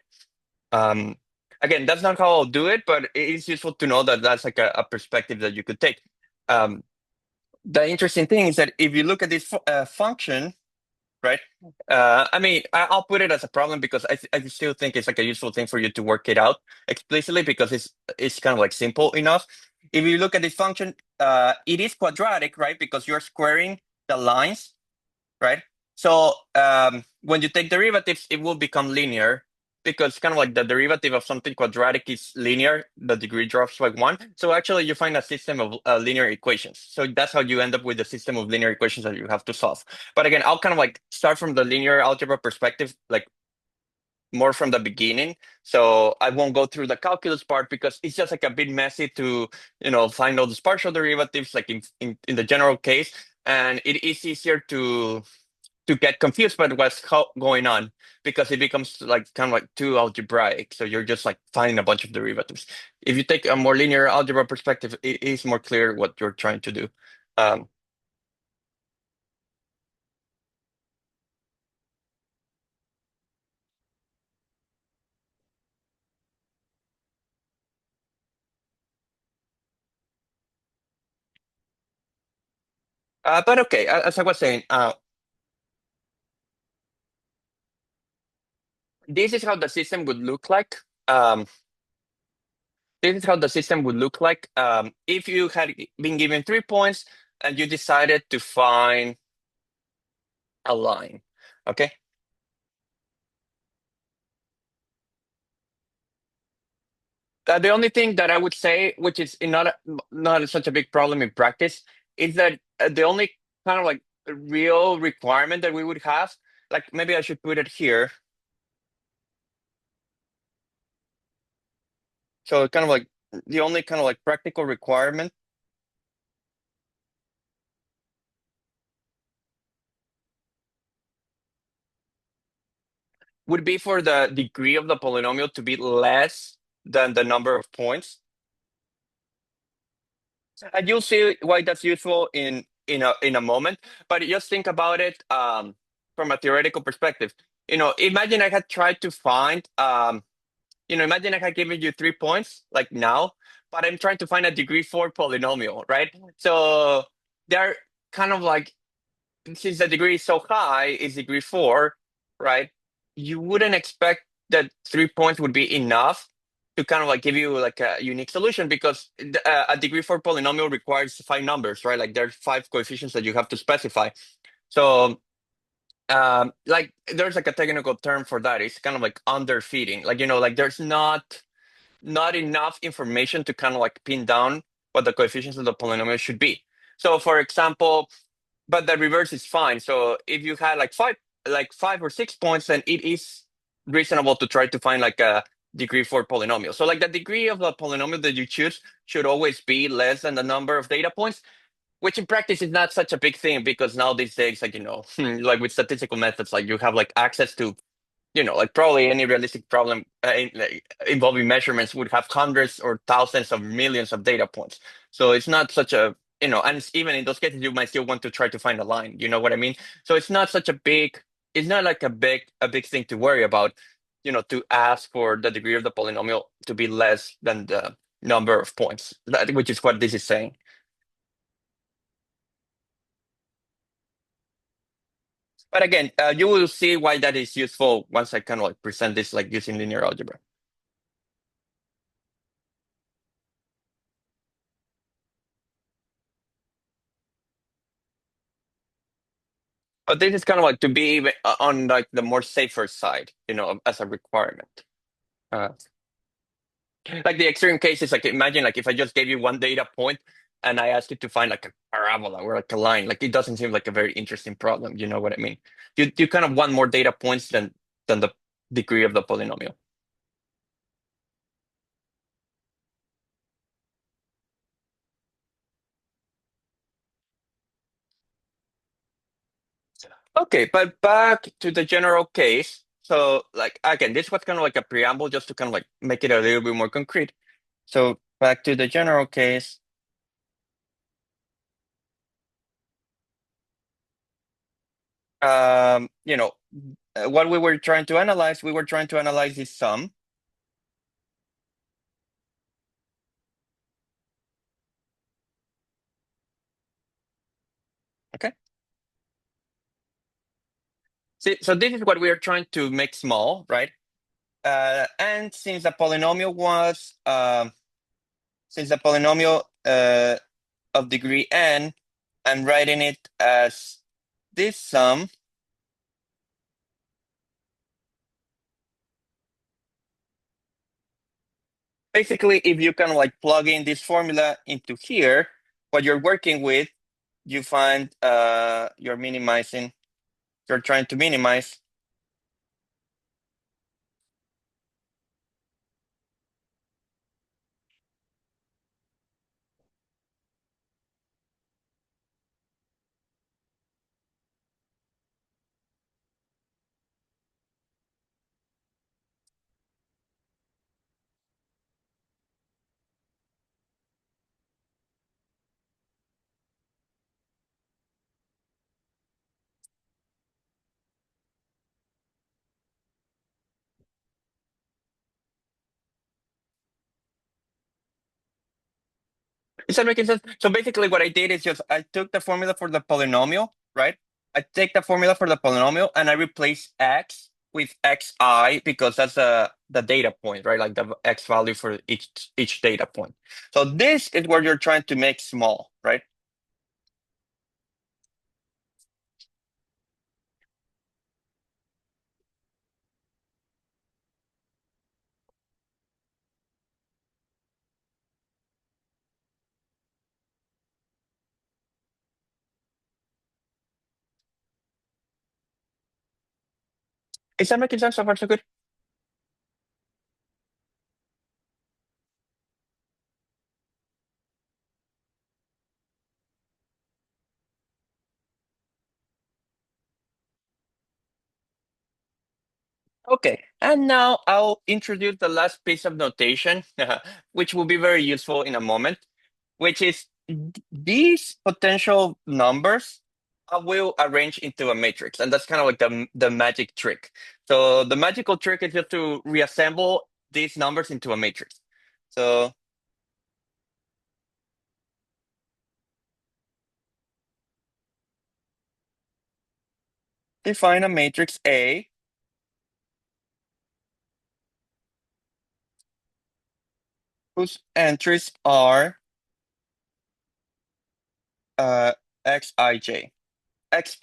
Um, Again, that's not how I'll do it, but it is useful to know that that's like a perspective that you could take. Um, the interesting thing is that if you look at this function, right? I mean, I'll put it as a problem because I still think it's like a useful thing for you to work it out explicitly because it's kind of like simple enough. If you look at this function, it is quadratic, right? Because you're squaring the lines, right? So when you take derivatives, it will become linear because kind of like the derivative of something quadratic is linear, the degree drops by one. So actually, you find a system of linear equations. So that's how you end up with the system of linear equations that you have to solve. But again, I'll kind of like start from the linear algebra perspective, like more from the beginning. So I won't go through the calculus part because it's just like a bit messy to, find all these partial derivatives, like in the general case. And it is easier to get confused by what's going on because it becomes like kind of like too algebraic. So you're just like finding a bunch of derivatives. If you take a more linear algebra perspective, it is more clear what you're trying to do. Um, but okay, as I was saying, this is how the system would look like. Um, this is how the system would look like if you had been given 3 points and you decided to find a line. Okay. The only thing that I would say, which is not such a big problem in practice, is that the only kind of like real requirement that we would have, like maybe I should put it here. So kind of like the only kind of like practical requirement would be for the degree of the polynomial to be less than the number of points. And you'll see why that's useful in a moment. But just think about it from a theoretical perspective. Imagine I had tried to find imagine I had given you 3 points like now, but I'm trying to find a degree 4 polynomial, right? So they're kind of like, since the degree is so high, is degree 4, right? You wouldn't expect that 3 points would be enough to kind of like give you like a unique solution because a degree 4 polynomial requires five numbers, right? Like there's five coefficients that you have to specify. So like there's like a technical term for that. It's kind of like underfeeding. Like, like there's not enough information to kind of like pin down what the coefficients of the polynomial should be. So for example, but the reverse is fine. So if you had like five or 6 points, then it is reasonable to try to find like a degree for polynomial. So like the degree of the polynomial that you choose should always be less than the number of data points, which in practice is not such a big thing because now these days, like, like with statistical methods, like you have like access to, like probably any realistic problem involving measurements would have hundreds or thousands of millions of data points. So it's not such a, and even in those cases, you might still want to try to find a line. You know what I mean? So it's not such a big, it's not like a big thing to worry about, to ask for the degree of the polynomial to be less than the number of points, which is what this is saying. But again, you will see why that is useful once I kind of like present this like using linear algebra. But this is kind of like to be on like the more safer side, as a requirement. Uh, like the extreme case is like imagine like if I just gave you one data point and I asked you to find like a parabola or like a line, like it doesn't seem like a very interesting problem. You know what I mean? You kind of want more data points than the degree of the polynomial. Okay, but back to the general case. So like again, this was kind of like a preamble just to kind of like make it a little bit more concrete. So back to the general case. um, you know, what we were trying to analyze this sum. Okay. See, so this is what we are trying to make small, right? And since the polynomial of degree n, I'm writing it as this sum. Basically, if you kind of like plug in this formula into here, what you're working with, you find you're trying to minimize. Is that making sense? So basically, what I did is just I took the formula for the polynomial, right? I take the formula for the polynomial and I replace x with xi because that's the data point, right? Like the x value for each data point. So this is where you're trying to make small, right? Is that making sense so far so good? Okay, and now I'll introduce the last piece of notation, which will be very useful in a moment, which is these potential numbers I will arrange into a matrix, and that's kind of like the magic trick. So the magical trick is just to reassemble these numbers into a matrix. So define a matrix A whose entries are xij. x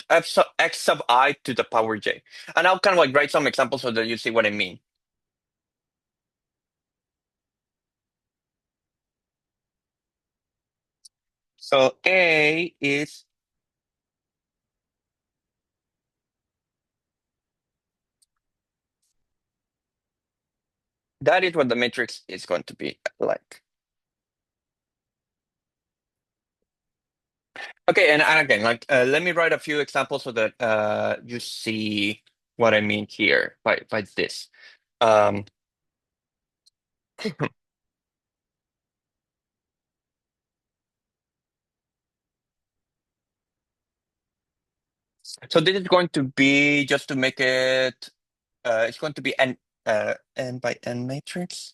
sub I to the power j. And I'll kind of like write some examples so that you see what I mean. So A is that is what the matrix is going to be like. Okay, and again, like let me write a few examples so that you see what I mean here by this. Um, so this is going to be just to make it. It's going to be n by n matrix.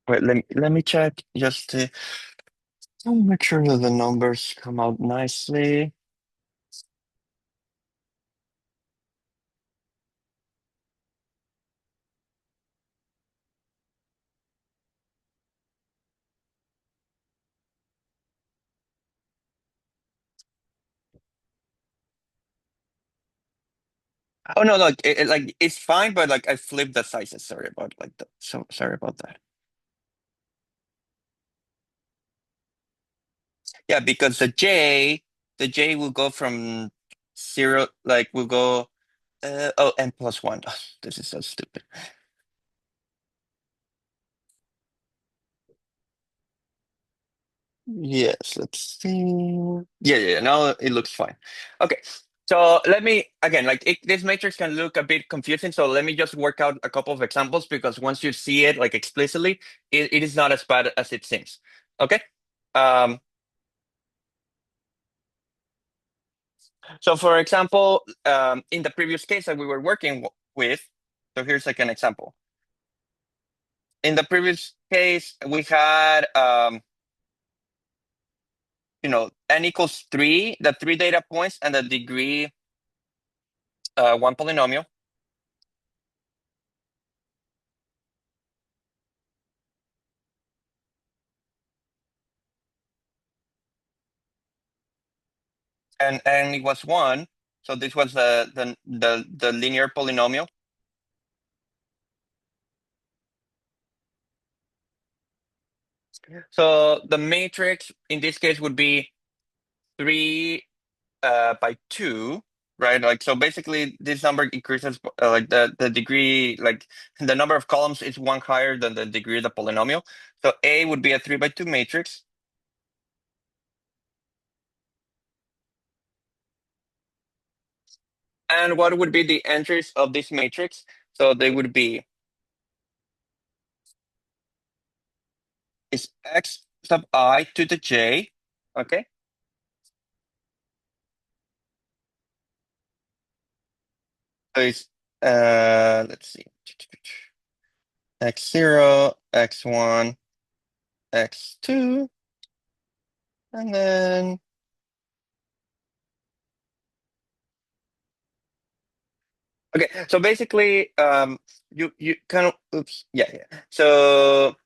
Wait, let me check just to make sure that the numbers come out nicely. Oh no, look, like it's fine, but like I flipped the sizes. Sorry about like that. So sorry about that. Yeah, because the J will go from zero, like will go n plus one. This is so stupid. Yes, let's see. Yeah, now it looks fine. Okay, so let me again, like this matrix can look a bit confusing. So let me just work out a couple of examples because once you see it like explicitly, it is not as bad as it seems. Okay. Um, so for example, in the previous case that we were working with, so here's like an example. In the previous case, we had n equals 3, the 3 data points, and the degree 1 polynomial. And it was 1. So this was the linear polynomial. So the matrix in this case would be 3 by 2, right? Like so basically this number increases like the degree, like the number of columns is 1 higher than the degree of the polynomial. So A would be a 3 by 2 matrix. And what would be the entries of this matrix? So they would be is x sub I to the j, okay? So it's let's see, x0, x1, x2, and then okay. So basically, you kind of oops, yeah. So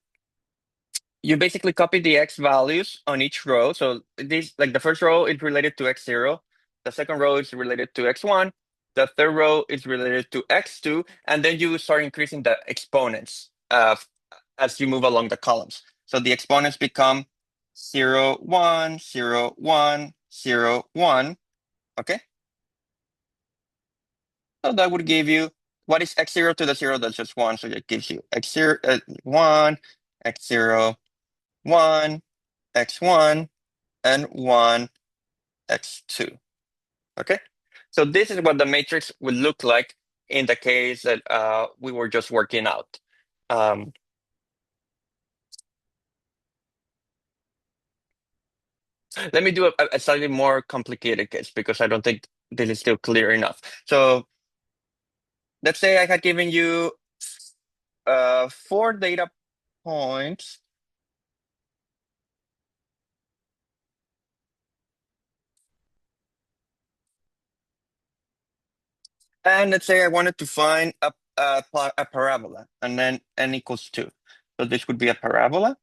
you basically copy the x values on each row. So this, like the first row is related to x0, the second row is related to x1, the third row is related to x2, and then you start increasing the exponents as you move along the columns. So the exponents become 0, 1, 0, 1, 0, 1. Okay. So that would give you what is x0 to the 0? That's just 1. So it gives you x0, 1, x0, 1, x1, and 1, x2. Okay. So this is what the matrix would look like in the case that we were just working out. Um, let me do a slightly more complicated case because I don't think this is still clear enough. So let's say I had given you 4 data points. And let's say I wanted to find a parabola, and then n equals 2. So this would be a parabola.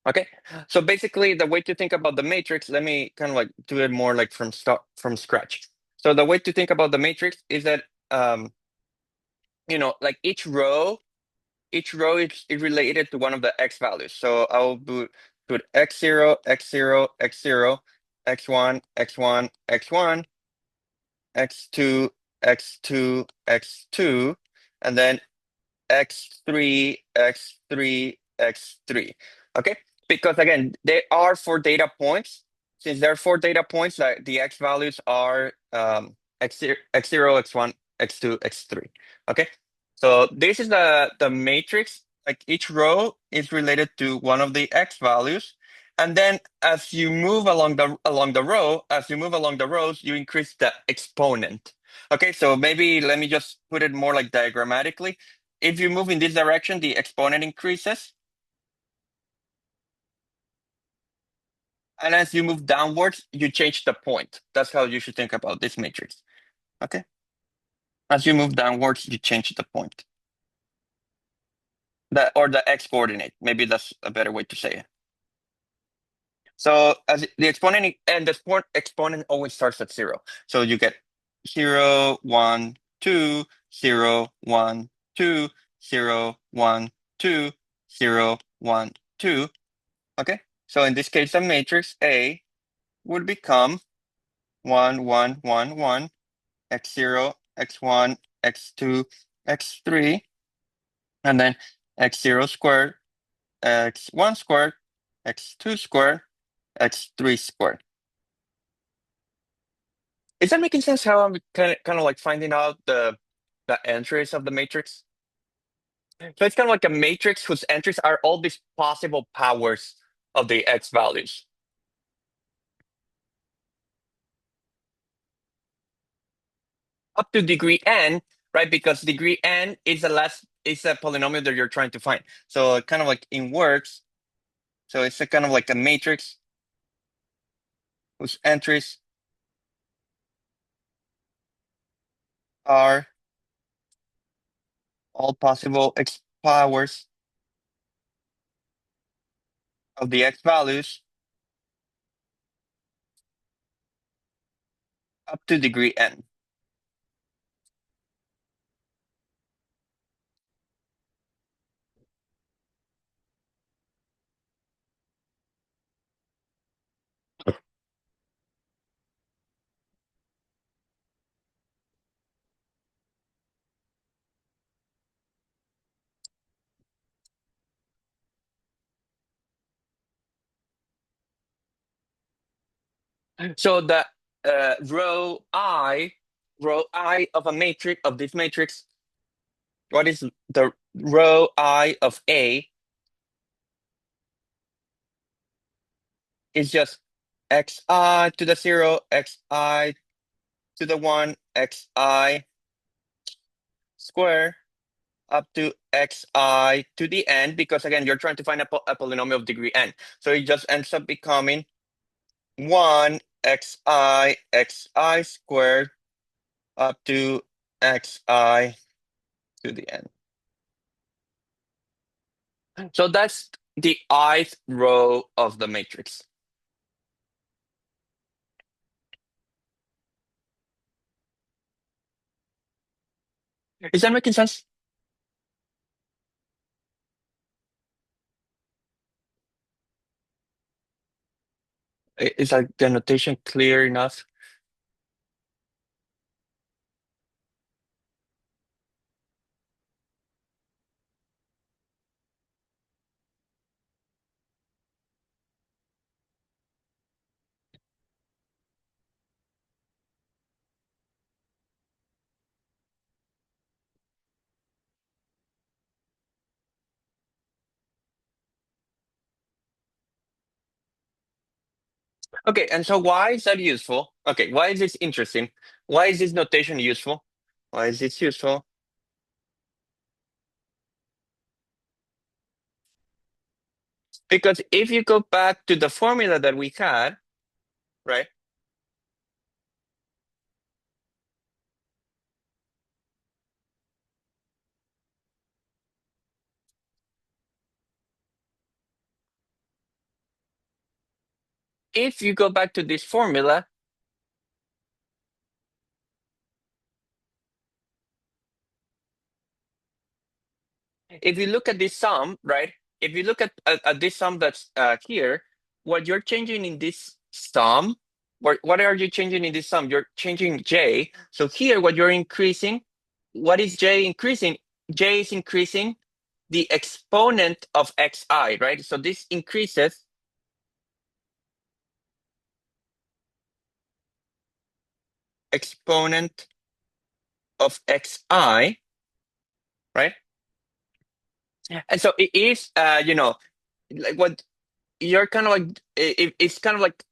Okay, so basically the way to think about the matrix, let me kind of like do it more like from scratch. So the way to think about the matrix is that like each row is related to one of the x values. So I'll put x0, x0, x0, x1, x1, x1, x2, x2, x2, and then x3, x3, x3. Okay? Because again, they are 4 data points. Since there are 4 data points, the x values are x0, x1, x2, x3. Okay? So this is the matrix. Like each row is related to one of the x values. And then as you move along the rows, you increase the exponent. Okay, so maybe let me just put it more like diagrammatically. If you move in this direction, the exponent increases. And as you move downwards, you change the point. That's how you should think about this matrix. Okay. As you move downwards, you change the point. Or the x coordinate. Maybe that's a better way to say it. So as the exponent and the exponent always starts at 0. So you get 0, 1, 2, 0, 1, 2, 0, 1, 2, 0, 1, 2. Okay. So in this case, the matrix A would become 1, 1, 1, 1, x0, x1, x2, x3, and then x0 squared, x1 squared, x2 squared, x3 squared. Is that making sense how I'm kind of like finding out the entries of the matrix? So it's kind of like a matrix whose entries are all these possible powers of the x values. Up to degree n, right? Because degree n is a polynomial that you're trying to find. So it kind of like in words. So it's a kind of like a matrix whose entries are all possible x powers of the x values up to degree n. So the row I of a matrix of this matrix, what is the row I of A is just xi to the 0, xi to the 1, xi square up to xi to the n, because again, you're trying to find a polynomial of degree n. So it just ends up becoming 1 xi squared up to xi to the n. So that's the ith row of the matrix. Is that making sense? Is that the notation clear enough? Okay, and so why is that useful? Okay, why is this interesting? Why is this notation useful? Why is this useful? Because if you go back to the formula that we had, right? if you go back to this formula, if you look at this sum, right? If you look at this sum that's here, what you're changing in this sum, what are you changing in this sum? You're changing j. So here, what you're increasing, what is j increasing? J is increasing the exponent of xi, right? So this increases exponent of xi, right? And so it is, like what you're kind of like, it's kind of like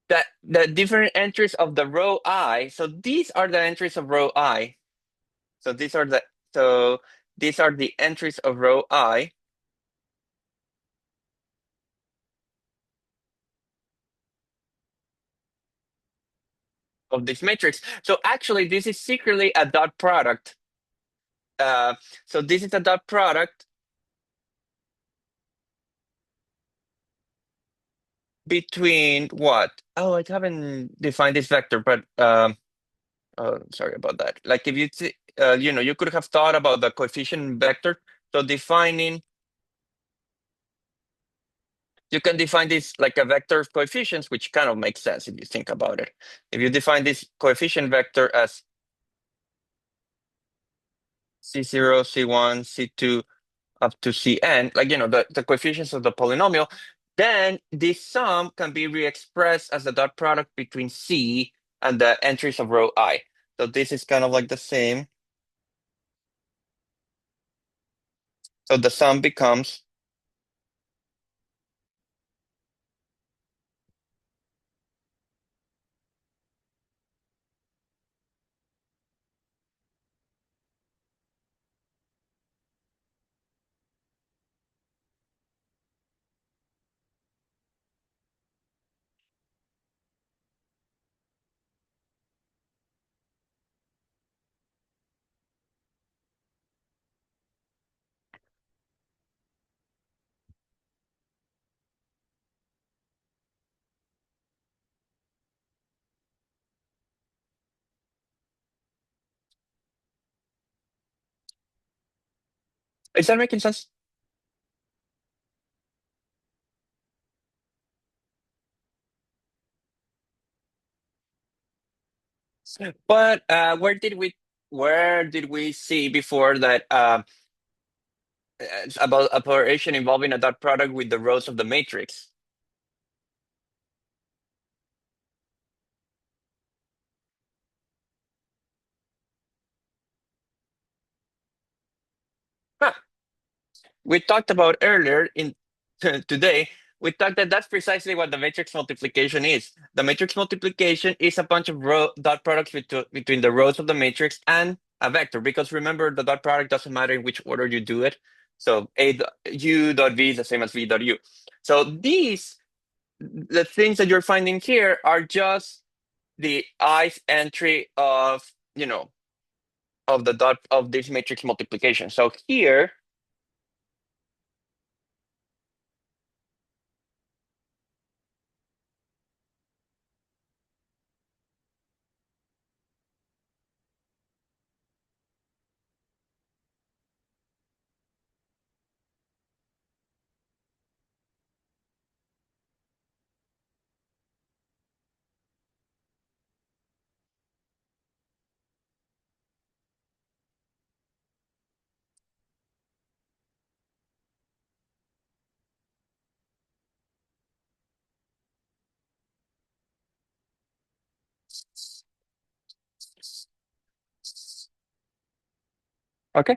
that the different entries of the row I. So these are the entries of row I. So these are the entries of row I of this matrix. So actually, this is secretly a dot product. Uh, so this is a dot product between what? Oh, I haven't defined this vector, but oh, sorry about that. Like if you could have thought about the coefficient vector. So you can define this like a vector of coefficients, which kind of makes sense if you think about it. If you define this coefficient vector as C0, C1, C2, up to Cn, like, the coefficients of the polynomial, then this sum can be re-expressed as the dot product between C and the entries of row I. So this is kind of like the same. So the sum becomes, is that making sense? But where did we see before that it's about operation involving a dot product with the rows of the matrix? Huh. We talked about earlier in today. We talked that that's precisely what the matrix multiplication is. The matrix multiplication is a bunch of dot products between the rows of the matrix and a vector. Because remember, the dot product doesn't matter in which order you do it. So u dot v is the same as v dot u. So the things that you're finding here are just the ith entry of the dot of this matrix multiplication. So here, okay.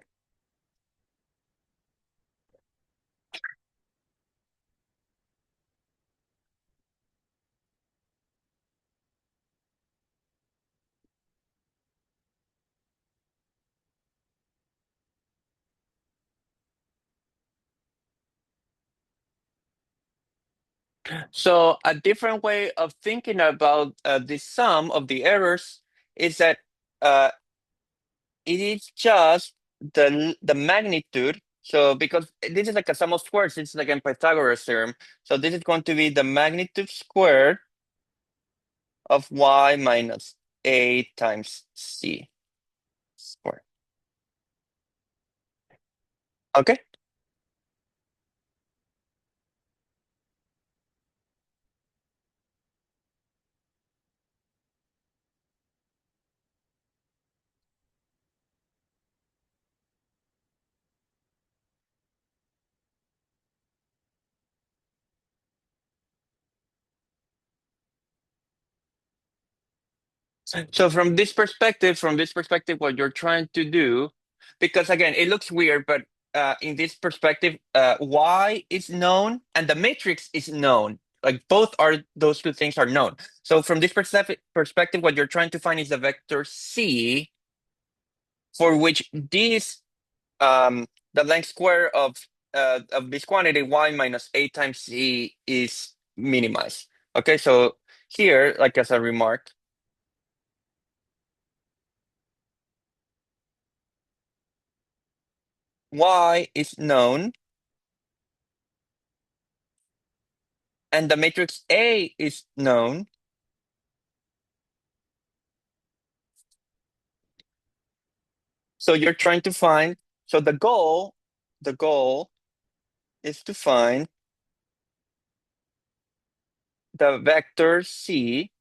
So a different way of thinking about the sum of the errors is that uh, it is just the magnitude. So because this is like a sum of squares, it's like a Pythagoras theorem. So this is going to be the magnitude squared of y minus a times c squared. Okay. So from this perspective, what you're trying to do, because again, it looks weird, but in this perspective, y is known and the matrix is known. Like both are those two things are known. So from this perspective, what you're trying to find is the vector c for which this the length square of this quantity y minus a times c is minimized. Okay, so here, like as a remark, y is known and the matrix A is known. So you're trying to find, so the goal is to find the vector C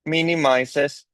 minimizes.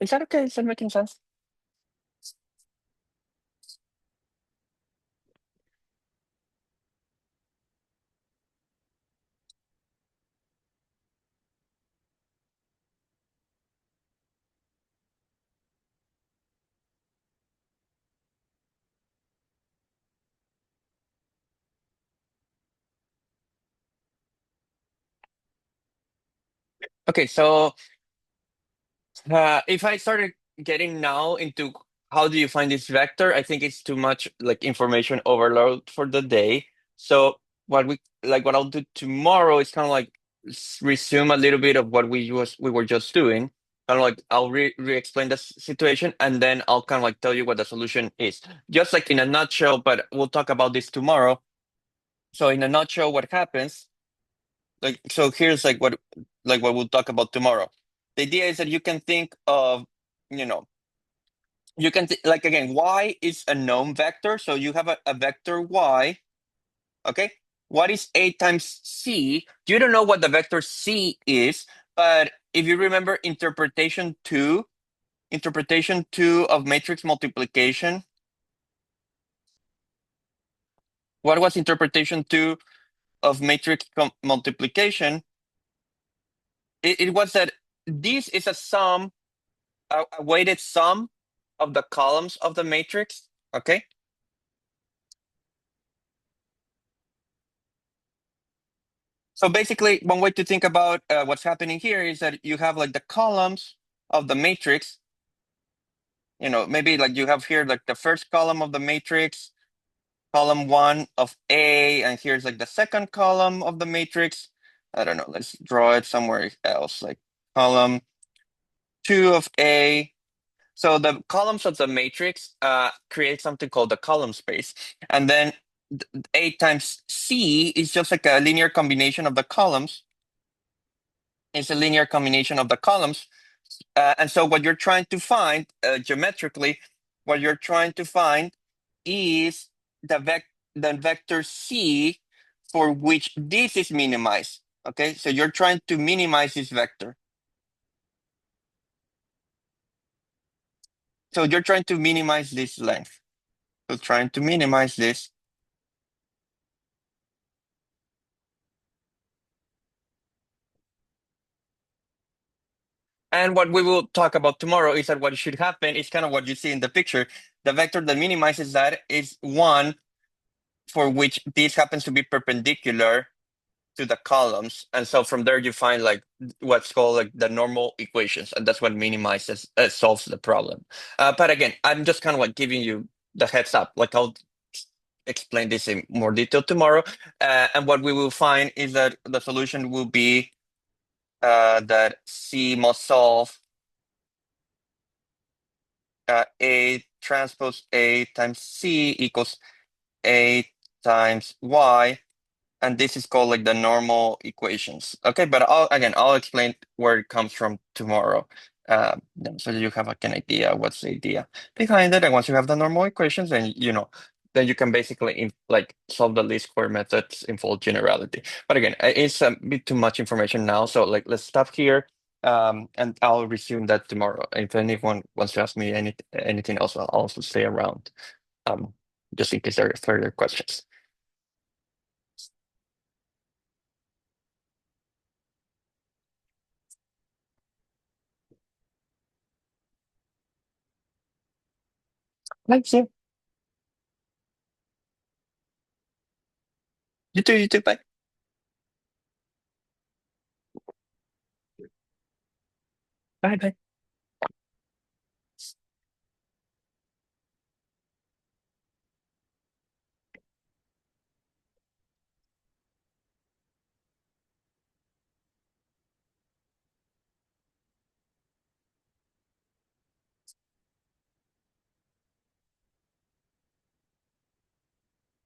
Is that okay? Is that making sense? Okay, so if I started getting now into how do you find this vector, I think it's too much like information overload for the day. So what I'll do tomorrow is kind of like resume a little bit of what we were just doing. Kind of like I'll re-explain the situation and then I'll kind of like tell you what the solution is. Just like in a nutshell, but we'll talk about this tomorrow. So in a nutshell, what happens? Like so here's like what we'll talk about tomorrow. The idea is that you can think of, you know, like again, y is a known vector, so you have a vector y. Okay, what is a times c? You don't know what the vector c is, but if you remember interpretation two of matrix multiplication, what was interpretation two of matrix multiplication? It was that this is a sum, a weighted sum of the columns of the matrix. Okay. So basically, one way to think about what's happening here is that you have like the columns of the matrix. You know, maybe like you have here like the first column of the matrix, column one of A, and here's like the second column of the matrix. I don't know, let's draw it somewhere else, like column two of A. So the columns of the matrix create something called the column space. And then A times C is just like a linear combination of the columns is a linear combination of the columns. And so what you're trying to find geometrically, what you're trying to find is the vector C for which this is minimized. Okay, so you're trying to minimize this vector. So you're trying to minimize this length. So trying to minimize this. And what we will talk about tomorrow is that what should happen is kind of what you see in the picture. The vector that minimizes that is one for which this happens to be perpendicular to the columns. And so from there you find like what's called like the normal equations. And that's what minimizes, solves the problem. But again, I'm just kind of like giving you the heads up. Like I'll explain this in more detail tomorrow. And what we will find is that the solution will be that C must solve A transpose A times C equals A times Y. And this is called like the normal equations. Okay, but I'll explain where it comes from tomorrow. So that you have like an idea what's the idea behind it. And once you have the normal equations, then then you can basically like solve the least square methods in full generality. But again, it's a bit too much information now. So like let's stop here. And I'll resume that tomorrow. If anyone wants to ask me anything else, I'll also stay around. Um, just in case there are further questions. Thanks, you. You too, you too. Bye. Bye bye.